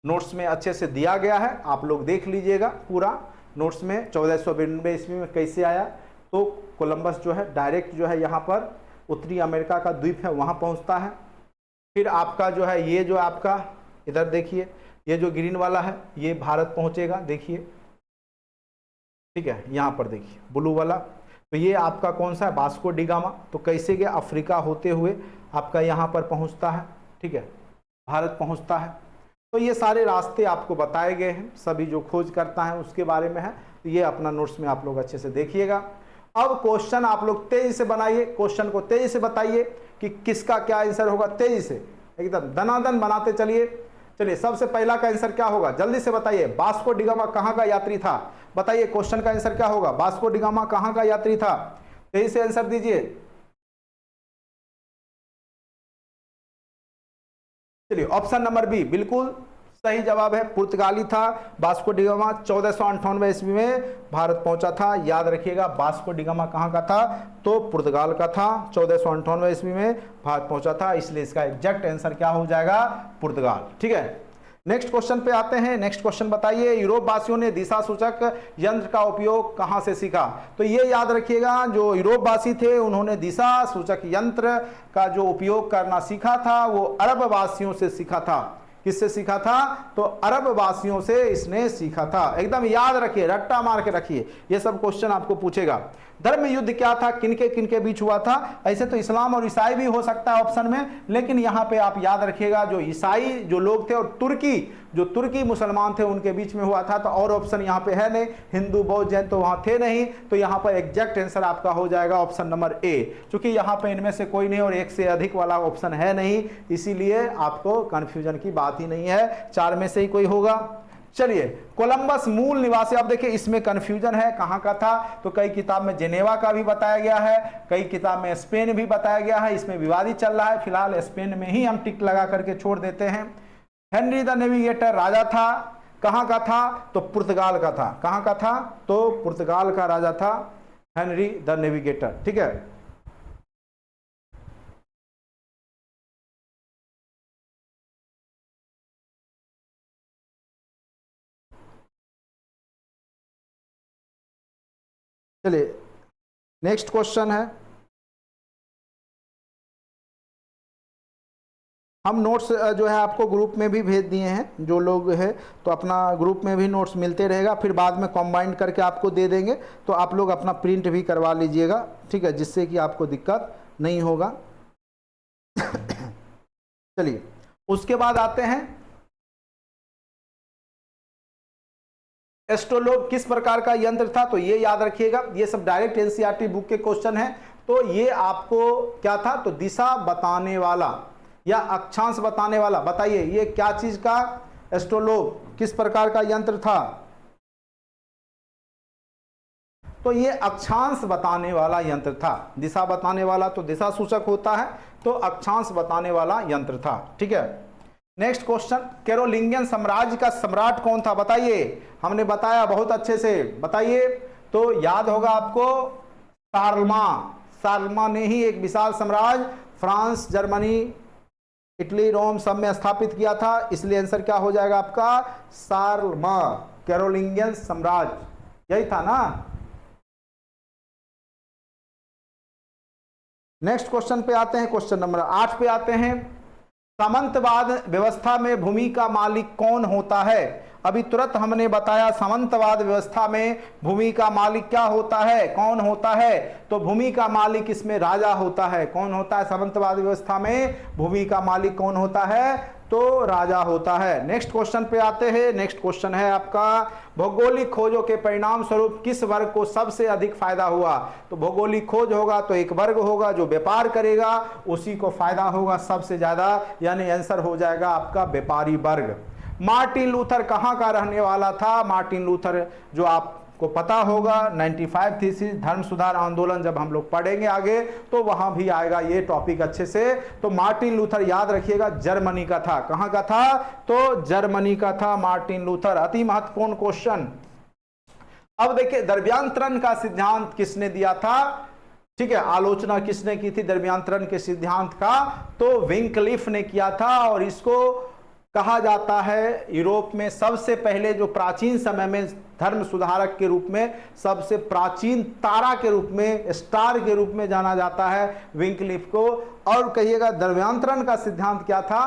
नोट्स में अच्छे से दिया गया है, आप लोग देख लीजिएगा पूरा नोट्स में। 1492 ईस्वी में कैसे आया? तो कोलंबस जो है डायरेक्ट जो है यहाँ पर उत्तरी अमेरिका का द्वीप है वहाँ पहुँचता है। फिर आपका जो है ये जो आपका इधर देखिए, ये जो ग्रीन वाला है ये भारत पहुँचेगा, देखिए, ठीक है, यहाँ पर देखिए ब्लू वाला। तो ये आपका कौन सा है? Vasco D gamma. तो कैसे गया? अफ्रीका होते हुए आपका यहाँ पर पहुँचता है, ठीक है, भारत पहुँचता है। तो ये सारे रास्ते आपको बताए गए हैं, सभी जो खोज करता है उसके बारे में है। तो ये अपना नोट्स में आप लोग अच्छे से देखिएगा। अब क्वेश्चन आप लोग तेजी से बनाइए, क्वेश्चन को तेजी से बताइए कि किसका क्या आंसर होगा, तेजी से एकदम दनादन बनाते चलिए। चलिए, सबसे पहला का आंसर क्या होगा, जल्दी से बताइए। वास्को डी गामा कहाँ का यात्री था? बताइए क्वेश्चन का आंसर क्या होगा। वास्को डी गामा कहाँ का यात्री था? तेजी से आंसर दीजिए। चलिए, ऑप्शन नंबर बी बिल्कुल सही जवाब है, पुर्तगाली था। वास्को डी गामा 1498 ईस्वी में भारत पहुंचा था। याद रखिएगा, वास्को डी गामा कहाँ का था? तो पुर्तगाल का था। 1498 ईस्वी में भारत पहुंचा था, इसलिए इसका एग्जैक्ट आंसर क्या हो जाएगा? पुर्तगाल। ठीक है, नेक्स्ट क्वेश्चन पे आते हैं। नेक्स्ट क्वेश्चन बताइए, यूरोप वासियों ने दिशा सूचक यंत्र का उपयोग कहां से सीखा? तो ये याद रखिएगा, जो यूरोप वासी थे उन्होंने दिशा सूचक यंत्र का जो उपयोग करना सीखा था वो अरब वासियों से सीखा था। किससे सीखा था? तो अरब वासियों से इसने सीखा था। एकदम याद रखिए, रट्टा मार के रखिए, ये सब क्वेश्चन आपको पूछेगा। धर्म युद्ध क्या था, किनके किनके बीच हुआ था? ऐसे तो इस्लाम और ईसाई भी हो सकता है ऑप्शन में, लेकिन यहाँ पे आप याद रखिएगा जो ईसाई जो लोग थे और तुर्की मुसलमान थे उनके बीच में हुआ था। तो और ऑप्शन यहाँ पे है नहीं, हिंदू बौद्ध जैन तो वहाँ थे नहीं। तो यहाँ पर एग्जैक्ट आंसर आपका हो जाएगा ऑप्शन नंबर ए, क्योंकि यहाँ पे इनमें से कोई नहीं और एक से अधिक वाला ऑप्शन है नहीं, इसीलिए आपको कंफ्यूजन की बात ही नहीं है, चार में से ही कोई होगा। चलिए, कोलंबस मूल निवासी, अब देखिए इसमें कंफ्यूजन है कहाँ का था। तो कई किताब में जेनेवा का भी बताया गया है, कई किताब में स्पेन भी बताया गया है, इसमें विवादित चल रहा है। फिलहाल स्पेन में ही हम टिक लगा करके छोड़ देते हैं। हेनरी द नेविगेटर राजा था, कहाँ का था? तो पुर्तगाल का था। कहाँ का था? तो पुर्तगाल का राजा था हेनरी द नेविगेटर। ठीक है, चलिए नेक्स्ट क्वेश्चन है, हम नोट्स जो है आपको ग्रुप में भी भेज दिए हैं, जो लोग है तो अपना ग्रुप में भी नोट्स मिलते रहेगा, फिर बाद में कंबाइन करके आपको दे देंगे, तो आप लोग अपना प्रिंट भी करवा लीजिएगा, ठीक है, जिससे कि आपको दिक्कत नहीं होगा। चलिए उसके बाद आते हैं एस्ट्रोलोब किस प्रकार का यंत्र था, तो ये याद रखिएगा, ये सब डायरेक्ट एनसीईआरटी बुक के क्वेश्चन है। तो ये आपको क्या था, तो दिशा बताने वाला या अक्षांश बताने वाला, बताइए ये क्या चीज का एस्ट्रोलोब किस प्रकार का यंत्र था, तो ये अक्षांश बताने वाला यंत्र था। दिशा बताने वाला तो दिशा सूचक होता है, तो अक्षांश बताने वाला यंत्र था, ठीक है। नेक्स्ट क्वेश्चन, कैरोलिंगियन साम्राज्य का सम्राट कौन था, बताइए, हमने बताया बहुत अच्छे से, बताइए, तो याद होगा आपको शार्लमा ने ही एक विशाल साम्राज्य फ्रांस, जर्मनी, इटली, रोम सब में स्थापित किया था, इसलिए आंसर क्या हो जाएगा आपका, शार्लमा, कैरोलिंगियन साम्राज्य यही था ना। नेक्स्ट क्वेश्चन पे आते हैं, क्वेश्चन नंबर 8 पे आते हैं, सामंतवाद व्यवस्था में भूमि का मालिक कौन होता है। अभी तुरंत हमने बताया सामंतवाद व्यवस्था में भूमि का मालिक क्या होता है, कौन होता है, तो भूमि का मालिक इसमें राजा होता है। कौन होता है सामंतवाद व्यवस्था में, भूमि का मालिक कौन होता है, तो राजा होता है। नेक्स्ट क्वेश्चन पे आते हैं, नेक्स्ट क्वेश्चन है आपका, भौगोलिक खोजों के परिणाम स्वरूप किस वर्ग को सबसे अधिक फायदा हुआ। तो भौगोलिक खोज होगा तो एक वर्ग होगा जो व्यापार करेगा, उसी को फायदा होगा सबसे ज्यादा, यानी आंसर हो जाएगा आपका व्यापारी वर्ग। मार्टिन लूथर कहाँ का रहने वाला था, मार्टिन लूथर जो आपको पता होगा 95 थीसिस धर्म सुधार आंदोलन जब हम लोग पढ़ेंगे आगे तो वहां भी आएगा ये टॉपिक अच्छे से। तो मार्टिन लूथर याद रखिएगा जर्मनी का था, कहां का था, तो जर्मनी का था मार्टिन लूथर। अति महत्वपूर्ण क्वेश्चन। अब देखिए द्रव्यांतरण का सिद्धांत किसने दिया था, ठीक है, आलोचना किसने की थी द्रव्यांतरण के सिद्धांत का, तो विंकलिफ ने किया था। और इसको कहा जाता है यूरोप में सबसे पहले जो प्राचीन समय में धर्म सुधारक के रूप में, सबसे प्राचीन तारा के रूप में, स्टार के रूप में जाना जाता है विंकलिफ को। और कहिएगा द्रव्यांतरण का सिद्धांत क्या था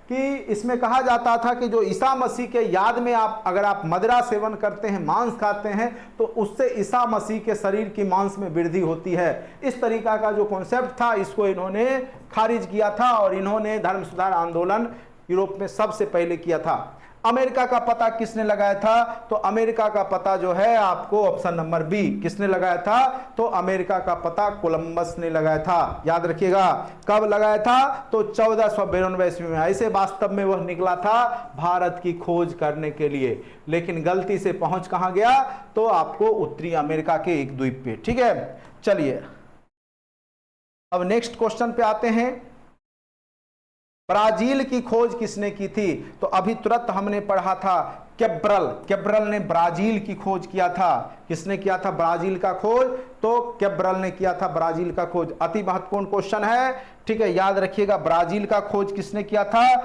कि इसमें कहा जाता था कि जो ईसा मसीह के याद में अगर आप मदिरा सेवन करते हैं, मांस खाते हैं, तो उससे ईसा मसीह के शरीर की मांस में वृद्धि होती है। इस तरीका का जो कॉन्सेप्ट था इसको इन्होंने खारिज किया था और इन्होंने धर्म सुधार आंदोलन यूरोप में सबसे पहले किया था। अमेरिका का पता किसने लगाया था, तो अमेरिका का पता जो है आपको ऑप्शन नंबर बी, किसने लगाया था, तो अमेरिका का पता कोलंबस ने लगाया था। याद रखिएगा कब लगाया था, तो 1492 ईस्वी में। ऐसे वास्तव में वह निकला था भारत की खोज करने के लिए, लेकिन गलती से पहुंच कहां गया, तो आपको उत्तरी अमेरिका के एक द्वीप पे, ठीक है। चलिए अब नेक्स्ट क्वेश्चन पे आते हैं, ब्राजील की खोज किसने की थी, तो अभी तुरंत हमने पढ़ा था कैब्रल ने ब्राजील की खोज किया था। किसने किया था ब्राजील का खोज, तो कैब्रल ने किया था ब्राजील का खोज। अति महत्वपूर्ण क्वेश्चन है, ठीक है, याद रखिएगा ब्राजील का खोज किसने किया था,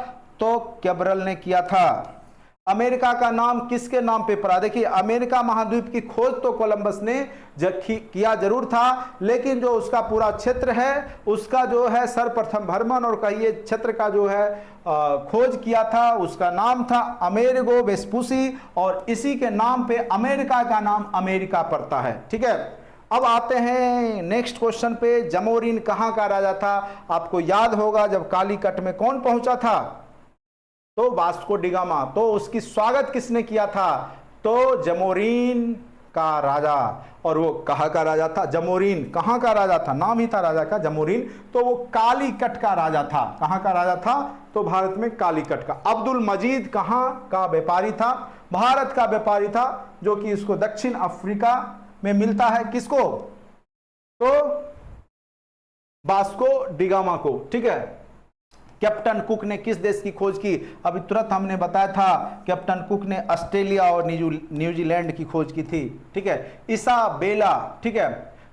तो कैब्रल ने किया था। अमेरिका का नाम किसके नाम पे पड़ा, देखिए अमेरिका महाद्वीप की खोज तो कोलंबस ने किया जरूर था, लेकिन जो उसका पूरा क्षेत्र है उसका जो है सर्वप्रथम भ्रमण और कहिए क्षेत्र का जो है खोज किया था, उसका नाम था अमेरिगो वेस्पुसी, और इसी के नाम पे अमेरिका का नाम अमेरिका पड़ता है, ठीक है। अब आते हैं नेक्स्ट क्वेश्चन पे, जमोरिन कहाँ का राजा था। आपको याद होगा जब कालीकट में कौन पहुंचा था, तो वास्को डिगामा, तो उसकी स्वागत किसने किया था, तो जमोरिन का राजा। और वो कहाँ का राजा था, जमोरिन कहाँ का राजा था, नाम ही था राजा का जमोरिन, तो वो कालीकट का राजा था। कहाँ का राजा था, तो भारत में कालीकट का। अब्दुल मजीद कहाँ का व्यापारी था, भारत का व्यापारी था, जो कि इसको दक्षिण अफ्रीका में मिलता है, किसको, तो वास्को डिगामा को, ठीक है। कैप्टन कुक ने किस देश की खोज की, अभी तुरंत हमने बताया था कैप्टन कुक ने ऑस्ट्रेलिया और न्यूजीलैंड की खोज की थी, ठीक है। इसाबेला, ठीक है,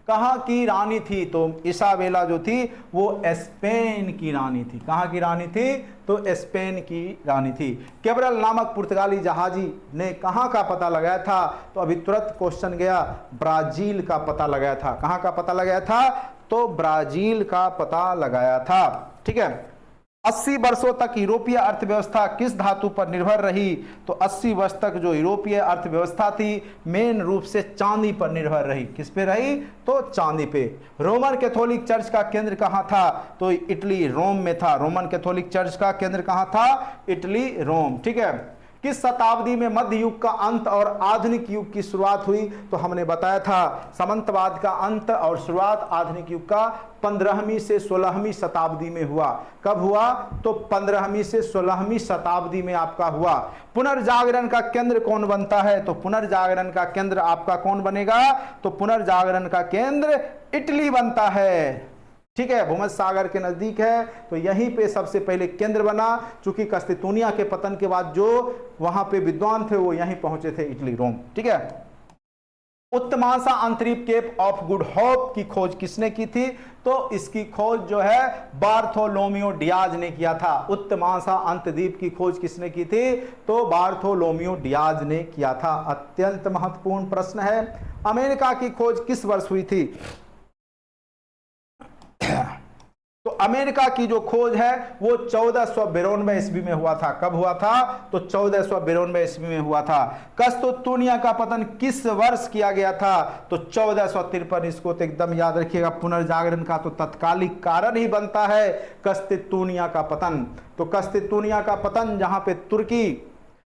कहाँ की रानी थी, तो इसाबेला जो थी वो स्पेन की रानी थी। कहाँ की रानी थी, तो स्पेन की रानी थी। कैब्रल नामक पुर्तगाली जहाजी ने कहाँ का पता लगाया था, तो अभी तुरंत क्वेश्चन गया, ब्राजील का पता लगाया था। कहाँ का पता लगाया था, तो ब्राजील का पता लगाया था, ठीक है। 80 वर्षों तक यूरोपीय अर्थव्यवस्था किस धातु पर निर्भर रही? तो 80 वर्ष तक जो यूरोपीय अर्थव्यवस्था थी मेन रूप से चांदी पर निर्भर रही। किस पे रही? तो चांदी पे। रोमन कैथोलिक चर्च का केंद्र कहाँ था? तो इटली रोम में था। रोमन कैथोलिक चर्च का केंद्र कहाँ था? इटली रोम। ठीक है। किस शताब्दी में मध्य युग का अंत और आधुनिक युग की शुरुआत हुई? तो हमने बताया था सामंतवाद का अंत और शुरुआत आधुनिक युग का 15वीं से 16वीं शताब्दी में हुआ। कब हुआ? तो 15वीं से 16वीं शताब्दी में आपका हुआ। पुनर्जागरण का केंद्र कौन बनता है? तो पुनर्जागरण का केंद्र आपका कौन बनेगा? तो पुनर्जागरण का केंद्र इटली बनता है। ठीक है, भूमध्य सागर के नजदीक है, तो यहीं पे सबसे पहले केंद्र बना। चूंकि कस्तितूनिया के पतन के बाद जो वहां पे विद्वान थे वो यहीं पहुंचे थे, इटली रोम। ठीक है। उत्तमाशा अंतरीप केप ऑफ गुड होप की खोज किसने की थी? तो इसकी खोज जो है बार्थोलोमियो डियाज ने किया था। उत्तमाशा अंतद्वीप की खोज किसने की थी? तो बार्थोलोमियो डियाज ने किया था। अत्यंत महत्वपूर्ण प्रश्न है। अमेरिका की खोज किस वर्ष हुई थी? तो अमेरिका की जो खोज है वो 1492 ईस्वी में हुआ था। कब हुआ था? तो 1492 ईस्वी में हुआ था। कस्तितूनिया का पतन किस वर्ष किया गया था? तो 1453। इसको तो एकदम याद रखिएगा। पुनर्जागरण का तो तत्कालिक कारण ही बनता है कस्तितूनिया का पतन। तो कस्तितूनिया का पतन जहां पे तुर्की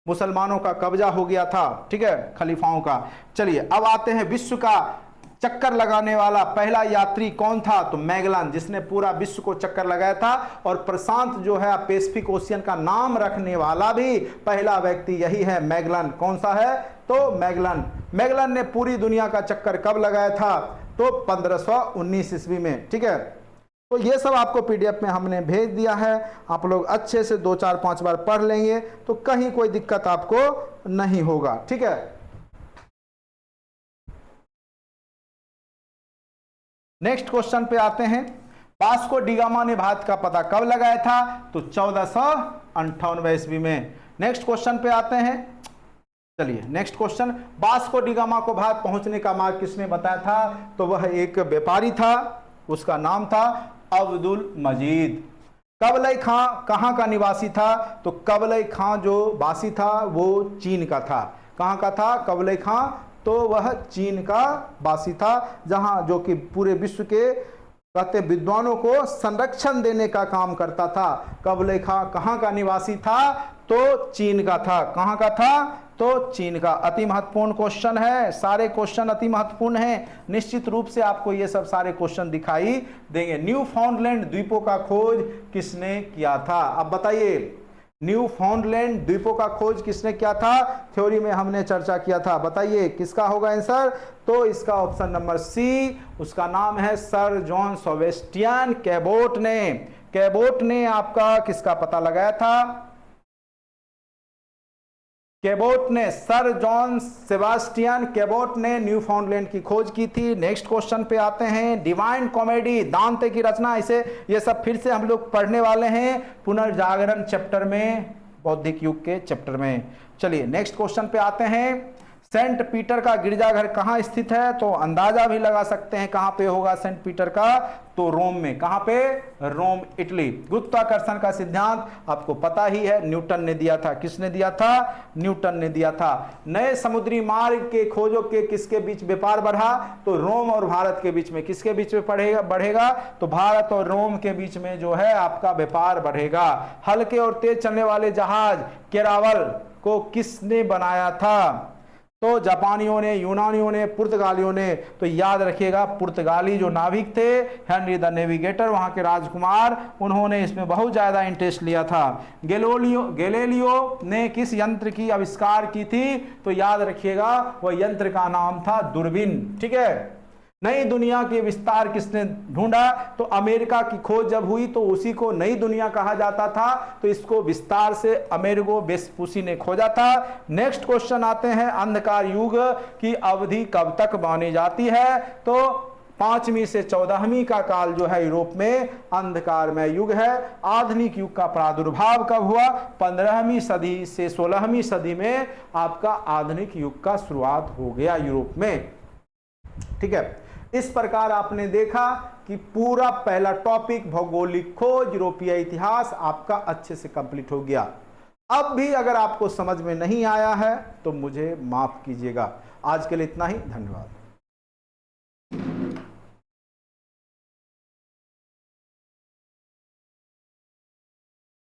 मुसलमानों का कब्जा हो गया था, ठीक है, खलीफाओं का। चलिए अब आते हैं विश्व का चक्कर लगाने वाला पहला यात्री कौन था? तो मैगलन, जिसने पूरा विश्व को चक्कर लगाया था। और प्रशांत जो है पैसिफिक ओशियन का नाम रखने वाला भी पहला व्यक्ति यही है, मैगलन। कौन सा है? तो मैगलन। मैगलन ने पूरी दुनिया का चक्कर कब लगाया था? तो 1519 ईस्वी में। ठीक है। तो ये सब आपको पीडीएफ में हमने भेज दिया है। आप लोग अच्छे से 2 4 5 बार पढ़ लेंगे तो कहीं कोई दिक्कत आपको नहीं होगा। ठीक है। नेक्स्ट क्वेश्चन पे आते हैं। वास्को डी गामा ने भारत का पता कब लगाया था? तो 1498 ईस्वी में। नेक्स्ट क्वेश्चन पे आते हैं। चलिए next question. Vasco D gamma को भारत पहुंचने का मार्ग किसने बताया था? तो वह एक व्यापारी था, उसका नाम था अब्दुल मजीद। कबलई खां कहाँ का निवासी था? तो कबलई खां जो वासी था वो चीन का था। कहाँ का था कबलई खां? तो वह चीन का वासी था, जहां जो कि पूरे विश्व के कहते विद्वानों को संरक्षण देने का काम करता था। कबलई खां कहाँ का निवासी था? तो चीन का था। कहाँ का था? तो चीन का। अति महत्वपूर्ण क्वेश्चन है, सारे क्वेश्चन अति महत्वपूर्ण हैं। निश्चित रूप से आपको ये सब सारे क्वेश्चन दिखाई देंगे। न्यू फाउंडलैंड द्वीपों का खोज किसने किया था? अब बताइए, न्यू फाउंडलैंड द्वीपों का खोज किसने किया था? थ्योरी में हमने चर्चा किया था। बताइए किसका होगा आंसर? तो इसका ऑप्शन नंबर सी, उसका नाम है सर जॉन सेबेस्टियन कैबोट ने। कैबोट ने आपका किसका पता लगाया था? कैबोट ने, सर जॉन सेबास्टियन कैबोट ने न्यू फाउंडलैंड की खोज की थी। नेक्स्ट क्वेश्चन पे आते हैं। डिवाइन कॉमेडी दांते की रचना, इसे ये सब फिर से हम लोग पढ़ने वाले हैं पुनर्जागरण चैप्टर में, बौद्धिक युग के चैप्टर में। चलिए नेक्स्ट क्वेश्चन पे आते हैं। सेंट पीटर का गिरजाघर कहाँ स्थित है? तो अंदाजा भी लगा सकते हैं कहाँ पे होगा सेंट पीटर का? तो रोम में। कहाँ पे? रोम, इटली। गुरुत्वाकर्षण का सिद्धांत आपको पता ही है, न्यूटन ने दिया था। किसने दिया था? न्यूटन ने दिया था। नए समुद्री मार्ग के खोजों के किसके बीच व्यापार बढ़ा? तो रोम और भारत के बीच में। किसके बीच में बढ़ेगा? तो भारत और रोम के बीच में जो है आपका व्यापार बढ़ेगा। हल्के और तेज चलने वाले जहाज केरावल को किसने बनाया था? तो जापानियों ने, यूनानियों ने, पुर्तगालियों ने। तो याद रखिएगा पुर्तगाली जो नाविक थे, हेनरी द नेविगेटर, वहां के राजकुमार, उन्होंने इसमें बहुत ज्यादा इंटरेस्ट लिया था। गैलीलियो ने किस यंत्र की आविष्कार की थी? तो याद रखिएगा वह यंत्र का नाम था दूरबीन। ठीक है। नई दुनिया के विस्तार किसने ढूंढा? तो अमेरिका की खोज जब हुई तो उसी को नई दुनिया कहा जाता था, तो इसको विस्तार से अमेरिगो वेस्पुसी ने खोजा था। नेक्स्ट क्वेश्चन आते हैं। अंधकार युग की अवधि कब तक मानी जाती है? तो 5वीं से 14वीं का काल जो है यूरोप में अंधकारमय युग है। आधुनिक युग का प्रादुर्भाव कब हुआ? 15वीं सदी से 16वीं सदी में आपका आधुनिक युग का शुरुआत हो गया यूरोप में। ठीक है। इस प्रकार आपने देखा कि पूरा पहला टॉपिक भौगोलिक खोज यूरोपीय इतिहास आपका अच्छे से कंप्लीट हो गया। अब भी अगर आपको समझ में नहीं आया है तो मुझे माफ कीजिएगा। आज के लिए इतना ही, धन्यवाद।